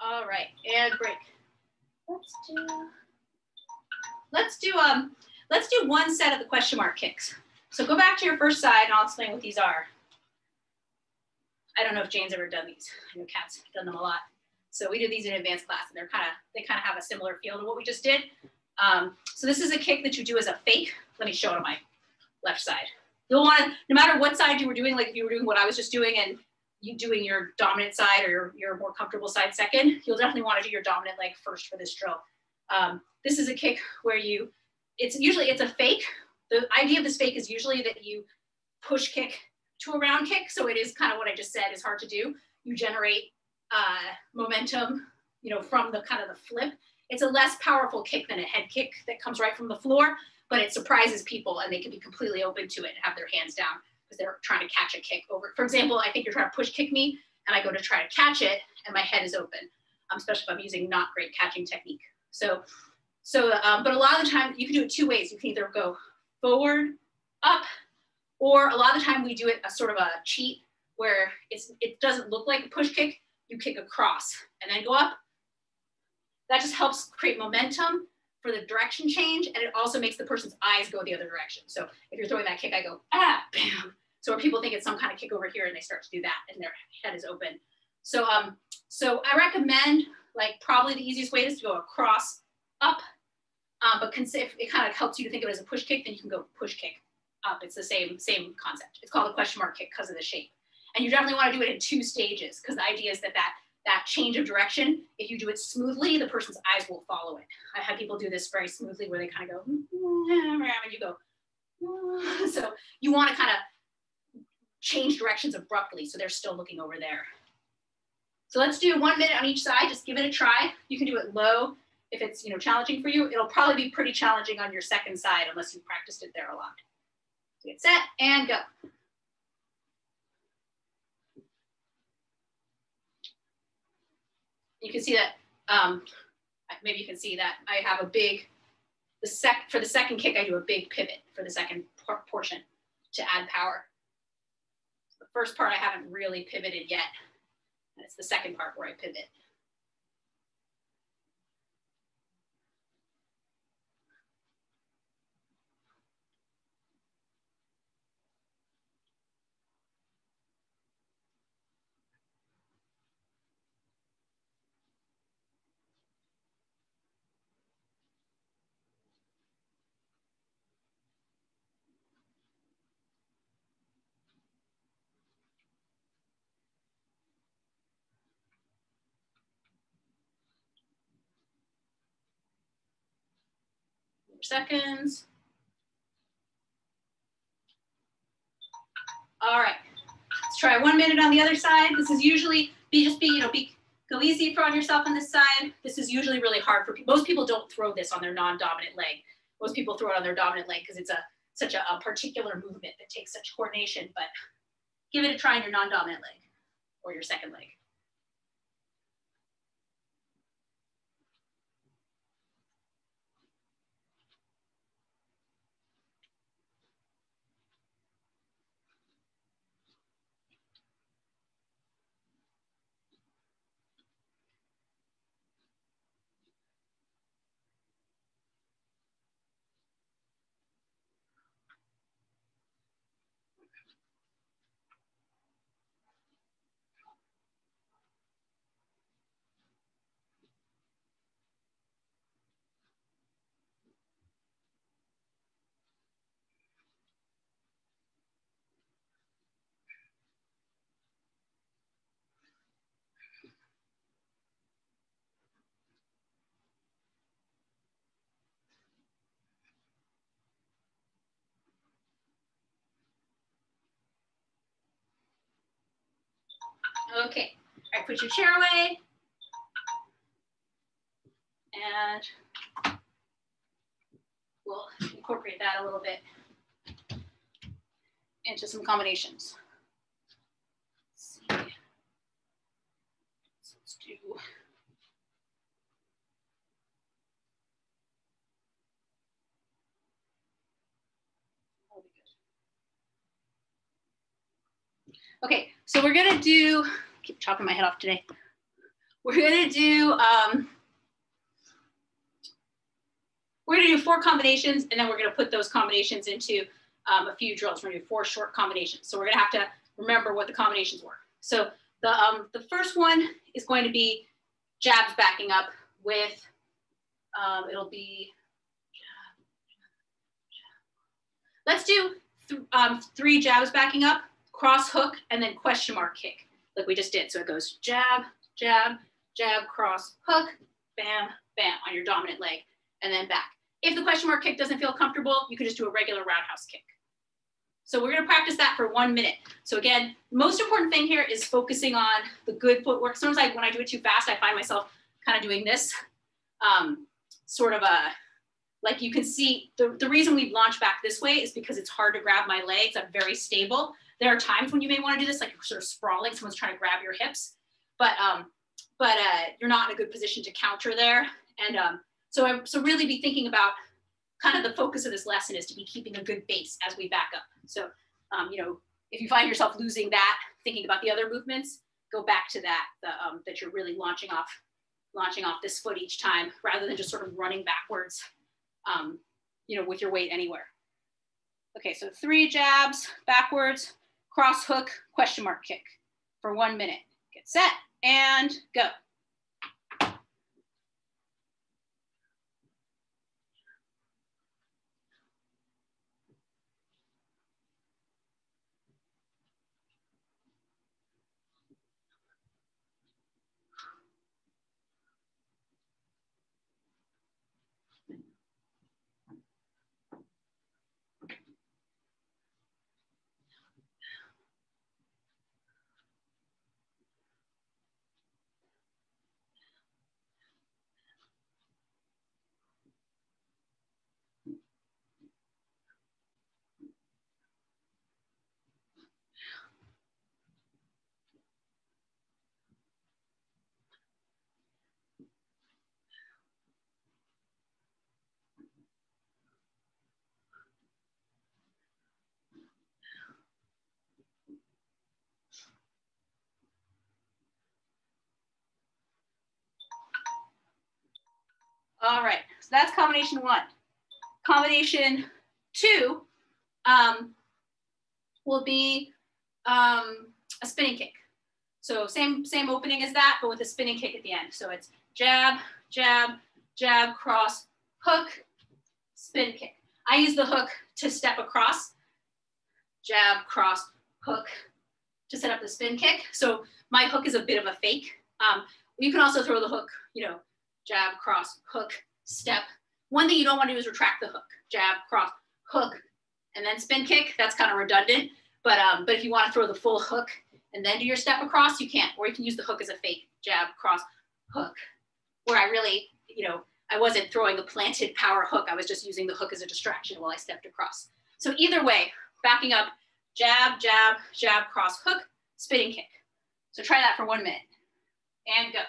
All right, and break. Let's do let's do one set of the question mark kicks. So go back to your first side and I'll explain what these are. I don't know if Jane's ever done these. I know Kat's done them a lot. So we did these in advanced class and they kind of have a similar feel to what we just did. So this is a kick that you do as a fake. Let me show it on my left side. You'll want to, no matter what side you were doing, like if you were doing what I was just doing and you doing your dominant side or your more comfortable side second, you'll definitely want to do your dominant leg first for this drill. This is a kick where it's a fake. The idea of this fake is usually that you push kick to a round kick. So it is kind of what I just said is hard to do. You generate momentum, from the kind of the flip. It's a less powerful kick than a head kick that comes right from the floor, but it surprises people and they can be completely open to it and have their hands down because they're trying to catch a kick over. For example, I think you're trying to push kick me and I go to try to catch it and my head is open, especially if I'm using not great catching technique. But a lot of the time you can do it two ways. You can either go forward, up, or a lot of the time we do it a sort of a cheat where it doesn't look like a push kick. You kick across and then go up. That just helps create momentum for the direction change. And it also makes the person's eyes go the other direction. So if you're throwing that kick, I go, ah, bam. So where people think it's some kind of kick over here and they start to do that and their head is open. So I recommend, like, probably the easiest way is to go across, up. But if it kind of helps you to think of it as a push kick, then you can go push kick up. It's the same concept. It's called a question mark kick because of the shape. And you definitely want to do it in two stages because the idea is that change of direction, if you do it smoothly, the person's eyes will follow it. I've had people do this very smoothly where they kind of go, and you go. So you want to kind of change directions abruptly so they're still looking over there. So let's do 1 minute on each side. Just give it a try. You can do it low if it's challenging for you. It'll probably be pretty challenging on your second side unless you practiced it there a lot. So get set and go. You can see that, maybe you can see that I have a big, for the second kick, I do a big pivot for the second portion to add power. The first part I haven't really pivoted yet. And it's the second part where I pivot. Seconds. All right, let's try 1 minute on the other side. This is usually, go easy on yourself on this side. This is usually really hard for people. Most people don't throw this on their non-dominant leg. Most people throw it on their dominant leg because it's such a particular movement that takes such coordination, but give it a try on your non-dominant leg or your second leg. Okay, all right, put your chair away. And we'll incorporate that a little bit into some combinations. Let's see. So let's do. Okay, so we're gonna do, keep chopping my head off today. we're gonna do 4 combinations, and then we're gonna put those combinations into a few drills. We're gonna do 4 short combinations. So we're gonna have to remember what the combinations were. So the first one is going to be jabs backing up with, it'll be, let's do 3 jabs backing up, cross hook, and then question mark kick, like we just did. So it goes jab, jab, jab, cross, hook, bam, bam, on your dominant leg, and then back. If the question mark kick doesn't feel comfortable, you could just do a regular roundhouse kick. So we're gonna practice that for 1 minute. So again, most important thing here is focusing on the good footwork. Sometimes when I do it too fast, I find myself kind of doing this, sort of like you can see, the reason we launch back this way is because it's hard to grab my legs. I'm very stable. There are times when you may want to do this, like you're sort of sprawling, someone's trying to grab your hips, but you're not in a good position to counter there. And so really be thinking about kind of the focus of this lesson is to be keeping a good base as we back up. So, you know, if you find yourself losing that, thinking about the other movements, go back to that, that you're really launching off this foot each time, rather than just sort of running backwards, you know, with your weight anywhere. Okay, so 3 jabs backwards, cross hook, question mark kick for 1 minute. Get set and go. All right, so that's combination 1. Combination 2 will be a spinning kick. So same opening as that, but with a spinning kick at the end. So it's jab, jab, jab, cross, hook, spin kick. I use the hook to step across, jab, cross, hook, to set up the spin kick. So my hook is a bit of a fake. You can also throw the hook, you know, jab, cross, hook, step. One thing you don't want to do is retract the hook. Jab, cross, hook, and then spin kick. That's kind of redundant. But if you want to throw the full hook and then do your step across, you can. Or you can use the hook as a fake. Jab, cross, hook. Where I really, you know, I wasn't throwing a planted power hook. I was just using the hook as a distraction while I stepped across. So either way, backing up, jab, jab, jab, cross, hook, spinning kick. So try that for 1 minute. And go.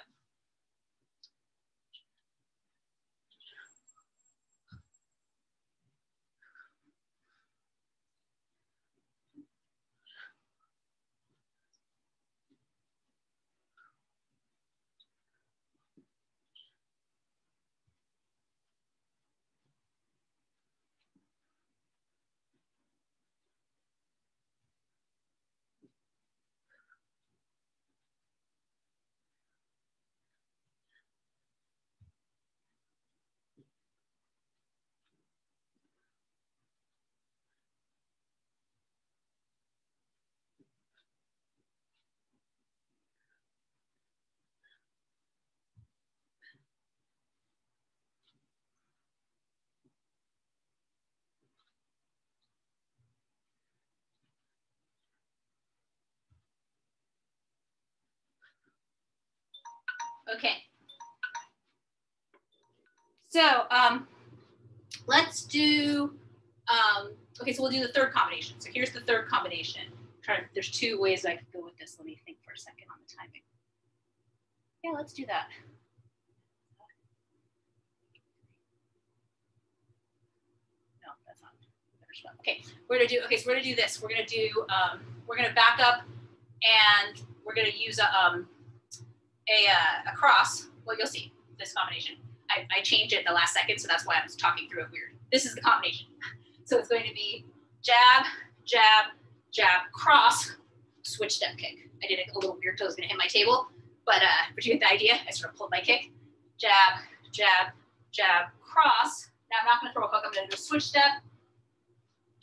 Okay. So let's do, okay, so we'll do the third combination. So here's the third combination. There's 2 ways I could go with this. Let me think for a second on the timing. Yeah, let's do that. No, that's not the first one. Okay, we're gonna do this. We're gonna back up and we're gonna use a cross. Well, you'll see this combination. I changed it in the last second, so that's why I'm talking through it weird. This is the combination. So it's going to be jab, jab, jab, cross, switch step kick. I did it a little weird because I was going to hit my table, but you get the idea. I sort of pulled my kick. Jab, jab, jab, cross. Now I'm not going to throw a hook. I'm going to do a switch step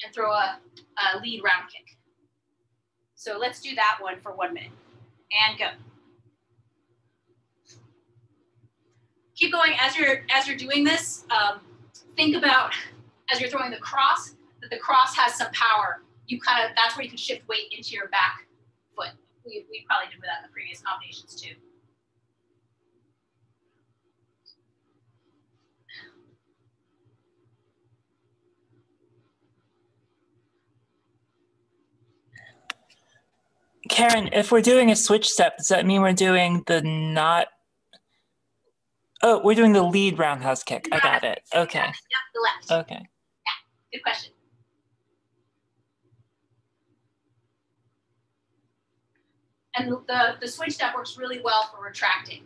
and throw a lead round kick. So let's do that one for 1 minute. And go. Keep going as you're doing this. Think about as you're throwing the cross, that the cross has some power. That's where you can shift weight into your back foot. We probably did that in the previous combinations too. Karen, if we're doing a switch step, does that mean we're doing the not? Oh, we're doing the lead roundhouse kick. I got it. Okay. Yep, the left. Okay. Yeah, good question. And the switch step works really well for retracting.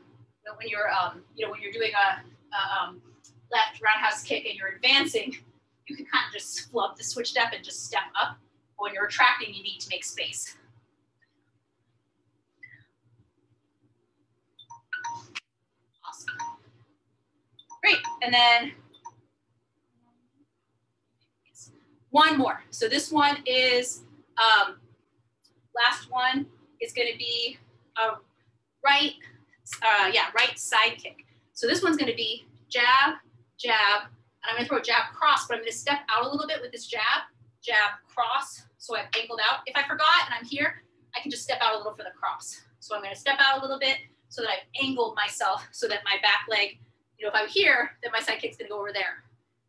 When you're when you're doing a left roundhouse kick and you're advancing, you can kind of just flub the switch step and just step up. But when you're retracting, you need to make space. Awesome. Great. And then one more. So this one is last one is going to be a right side kick. So this one's going to be jab, jab, and I'm going to throw a jab cross, but I'm going to step out a little bit with this jab, jab, cross. So I've angled out. If I forgot and I'm here, I can just step out a little for the cross. So I'm going to step out a little bit so that I've angled myself so that my back leg, if I'm here, then my side kick's going to go over there.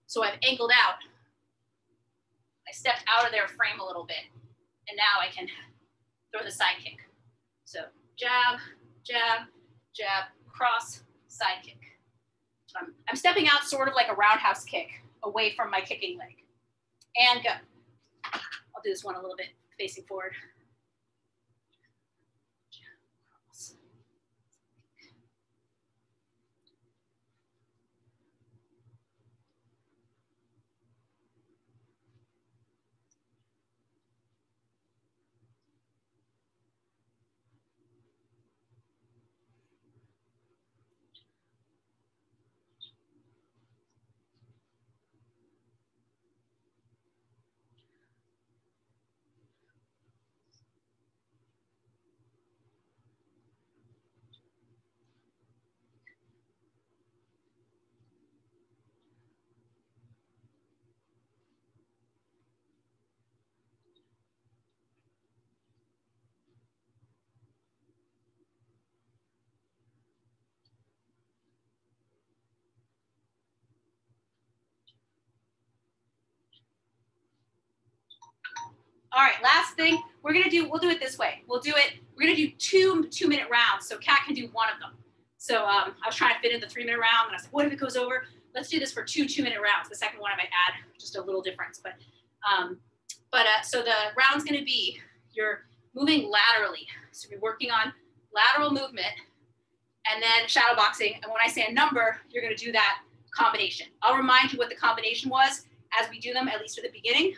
So I've angled out. I stepped out of their frame a little bit, and now I can throw the side kick. So jab, jab, jab, cross, side kick. So I'm stepping out sort of like a roundhouse kick away from my kicking leg. And go. I'll do this one a little bit facing forward. All right, last thing we'll do it this way. We're gonna do two minute rounds. So Kat can do one of them. So I was trying to fit in the 3 minute round and I was like, what if it goes over? Let's do this for two 2 minute rounds. The second one I might add just a little difference, so the round's gonna be, you're moving laterally. So you're working on lateral movement and then shadow boxing. And when I say a number, you're gonna do that combination. I'll remind you what the combination was as we do them, at least at the beginning.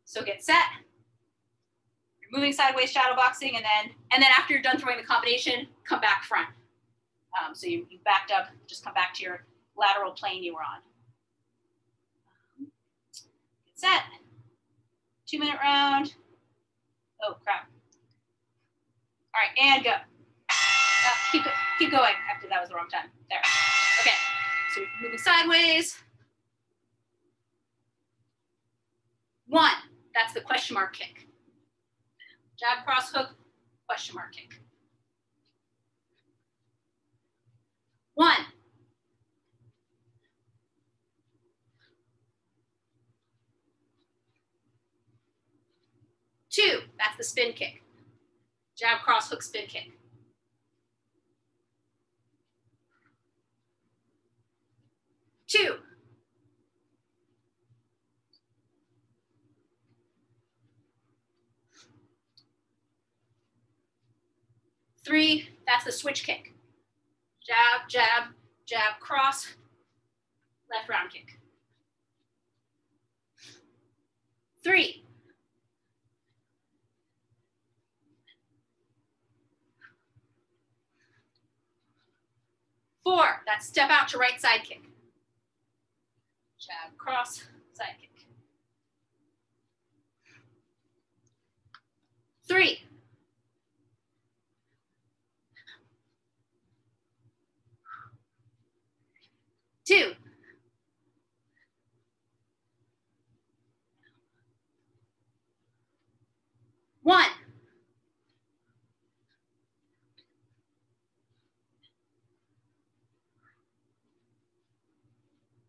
So get set. Moving sideways, shadow boxing, and then after you're done throwing the combination, come back front. So you backed up, just come back to your lateral plane you were on. Get set. 2 minute round. Oh crap. All right, and go. Keep going. After that was the wrong time. There. Okay. So you're moving sideways. 1. That's the question mark kick. Jab, cross, hook, question mark kick. 1. 2, that's the spin kick. Jab, cross, hook, spin kick. 2. 3, that's the switch kick. Jab, jab, jab, cross, left round kick. 3, 4, that's step out to right side kick. Jab, cross, side kick. 3, 2, 1.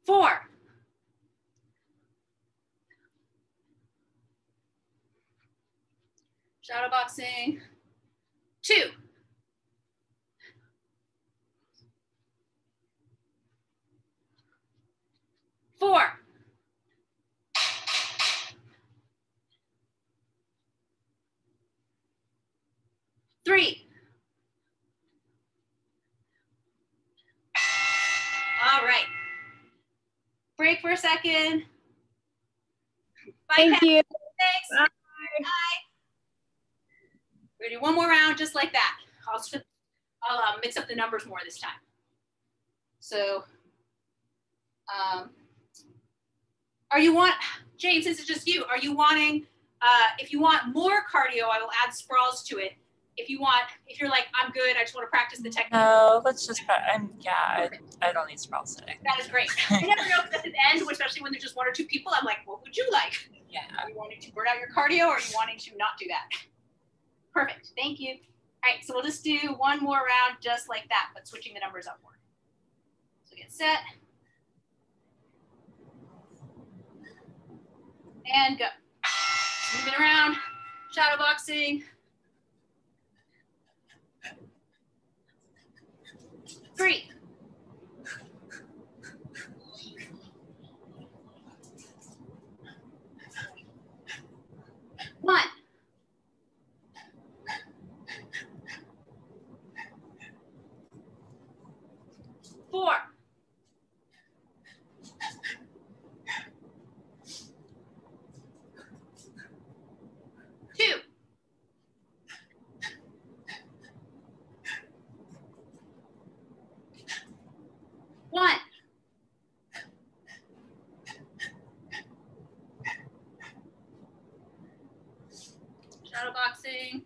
Four, 2, 4, 3. All right. Break for a second. Bye, Thank Pat. you. Thanks. Bye. Bye. We're gonna do one more round just like that. I'll mix up the numbers more this time. So, Jane, since it's just you, are you wanting, if you want more cardio, I will add sprawls to it. If you're like, I'm good, I just want to practice the technique. No, let's just, I don't need sprawls today. That is great. I never know if at the end, especially when there's just 1 or 2 people, I'm like, what would you like? Yeah. Are you wanting to burn out your cardio or are you wanting to not do that? Perfect, thank you. All right, so we'll just do one more round just like that, but switching the numbers up more. So get set. And go. Moving around, shadow boxing. 3, 1. 4, 2, 1. Shadow boxing.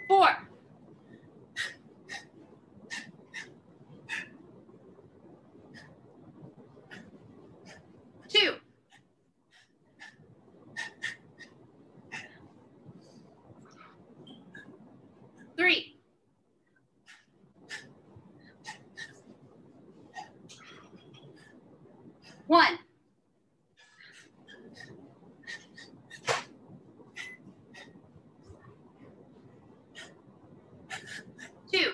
4, 2, 3, 1. 2,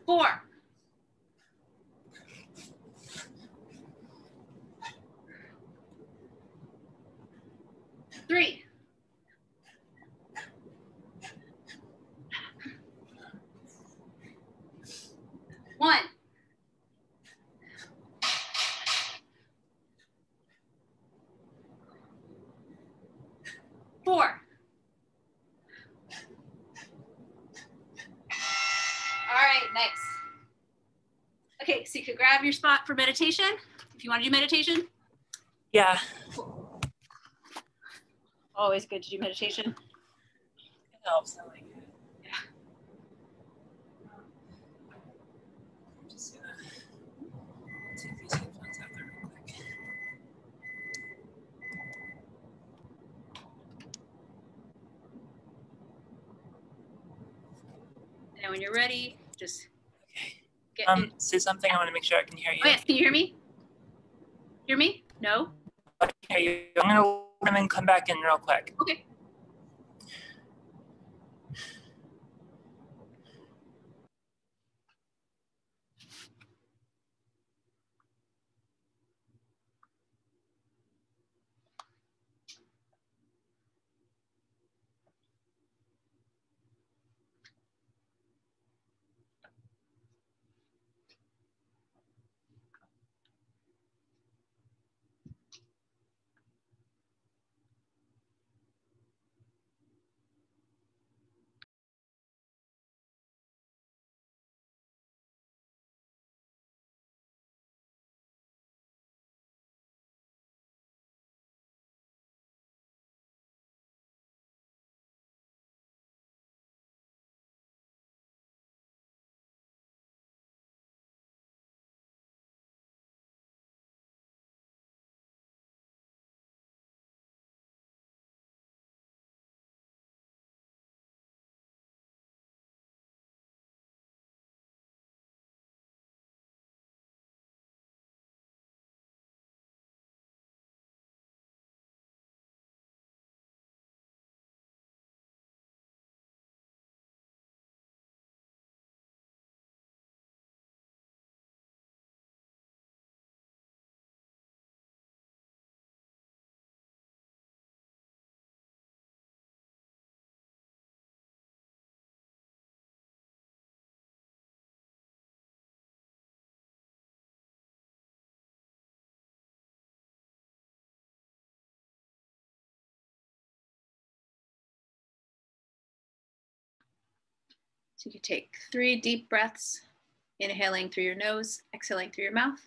4, 3, 1. 4. All right, nice. Okay, so you could grab your spot for meditation if you want to do meditation. Yeah. Cool. Always good to do meditation. It helps. I like it. Yeah. I'm just gonna take these headphones out there real quick. And when you're ready, just get Say something. I want to make sure I can hear you. Oh yes, can you hear me? Hear me? No? I can hear you. I'm gonna and then come back in real quick. Okay. So you can take 3 deep breaths, inhaling through your nose, exhaling through your mouth.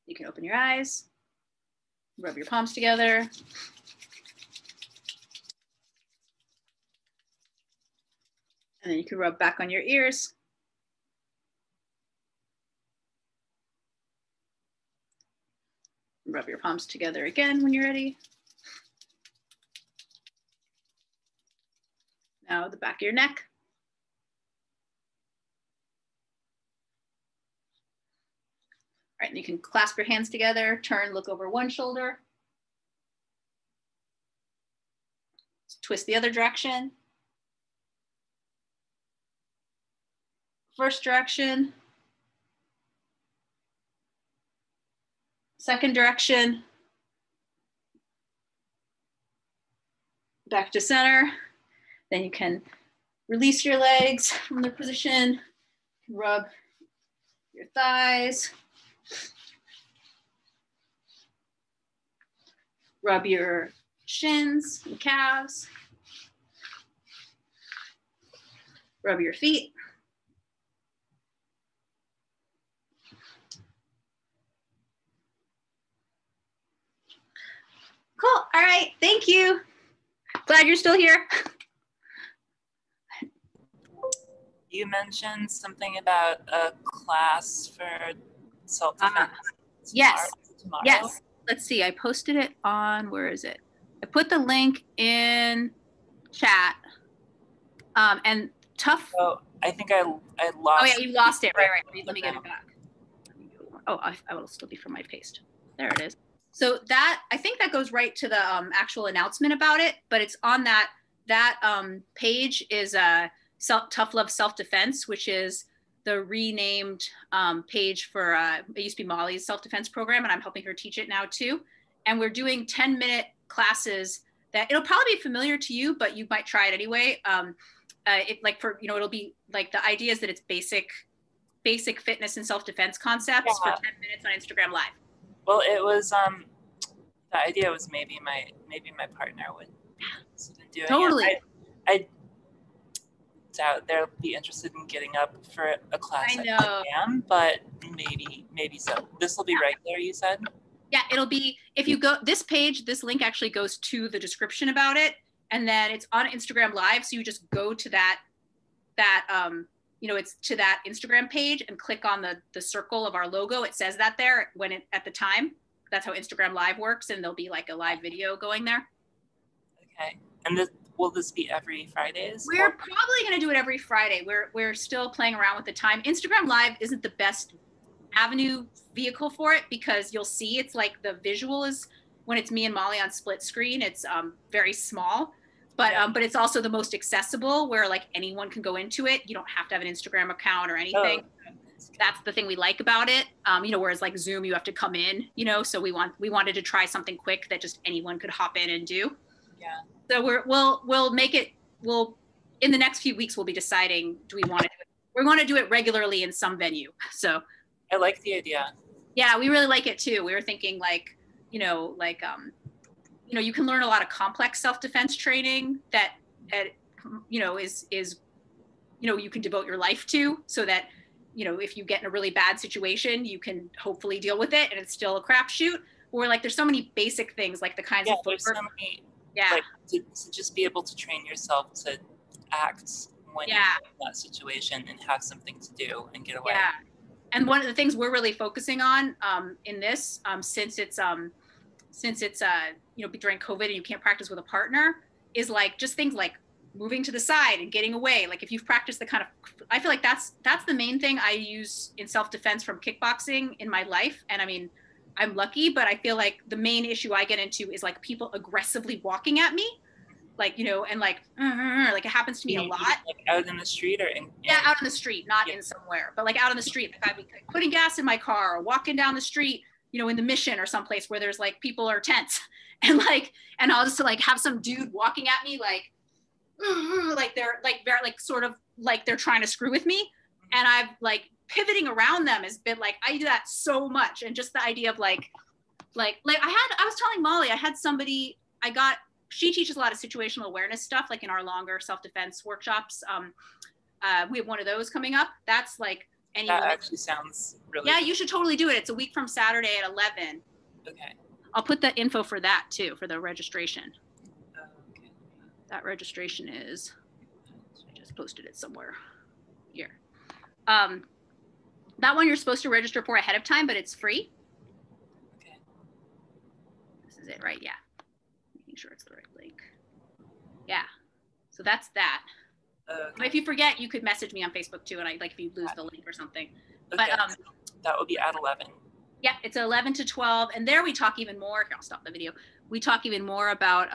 You can open your eyes, rub your palms together. And then you can rub back on your ears. Rub your palms together again when you're ready. Now the back of your neck. All right, and you can clasp your hands together, turn, look over one shoulder. Twist the other direction. First direction. Second direction. Back to center. Then you can release your legs from their position. Rub your thighs. Rub your shins and calves. Rub your feet. Cool. All right. Thank you. Glad you're still here. You mentioned something about a class for self-defense. Yes. Tomorrow? Yes. Let's see. I posted it on, where is it? I put the link in chat. And tough. Oh, I think I lost. Oh yeah, you lost it. Right. Let me get it back. Oh, I will still be from my paste. There it is. So that, I think that goes right to the actual announcement about it, but it's on that page is Tough Love Self-Defense, which is the renamed page for, it used to be Molly's self-defense program, and I'm helping her teach it now too. And we're doing 10-minute classes that it'll probably be familiar to you, but you might try it anyway. It'll be like, the idea is that it's basic fitness and self-defense concepts for 10 minutes on Instagram Live. Well, it was, the idea was maybe my partner would do it. Totally. I doubt they'll be interested in getting up for a class at 10 a.m., but maybe so. This will be right there, you said? Yeah, it'll be, if you go, this page, this link actually goes to the description about it, and then it's on Instagram Live, so you just go to it's to that Instagram page and click on the circle of our logo. It says that there at the time. That's how Instagram Live works, and there'll be like a live video going there. Okay. And will this be every Fridays? We're probably going to do it every Friday. We're still playing around with the time. Instagram Live isn't the best avenue vehicle for it, because you'll see it's like the visual is, when it's me and Molly on split screen, it's very small. But it's also the most accessible, where like anyone can go into it. You don't have to have an Instagram account or anything. Oh. That's the thing we like about it. Whereas like Zoom, you have to come in, so we wanted to try something quick that just anyone could hop in and do. Yeah. So we'll make it, in the next few weeks, we'll be deciding, do we want to do it? We're going to do it regularly in some venue. So I like the idea. Yeah, we really like it too. We were thinking you can learn a lot of complex self-defense training that, is you can devote your life to, so that, if you get in a really bad situation, you can hopefully deal with it and it's still a crapshoot. Or like, there's so many basic things, like the kinds of footwork. Like to just be able to train yourself to act when you're in that situation and have something to do and get away. Yeah. And one of the things we're really focusing on in this, since it's during COVID and you can't practice with a partner, is like just things like moving to the side and getting away. Like if you've practiced I feel like that's the main thing I use in self-defense from kickboxing in my life. And I mean, I'm lucky, but I feel like the main issue I get into is like people aggressively walking at me, like, you know, and like it happens to me a lot. Like out in the street or in yeah, out on the street, not in somewhere, but like out on the street. Like I'd be putting gas in my car or walking down the street, you know, in the Mission or someplace where there's like people are tense, and I'll just like have some dude walking at me like they're like very like sort of like they're trying to screw with me, and I've like pivoting around them has been like, I do that so much. And just the idea of like I was telling Molly, I had somebody, she teaches a lot of situational awareness stuff, like in our longer self-defense workshops. We have one of those coming up. That's like anyone. That actually sounds really Yeah, you should totally do it. It's a week from Saturday at 11. Okay. I'll put the info for that too, for the registration. Okay. That registration is, I just posted it somewhere here. That one you're supposed to register for ahead of time, but it's free. Okay. This is it, right? Yeah. Making sure it's the right link. Yeah. So that's that. Okay. If you forget, you could message me on Facebook too, and I like if you lose the link or something. Okay. But that will be at 11. Yeah, it's 11 to 12, and there we talk even more. Here, I'll stop the video. We talk even more about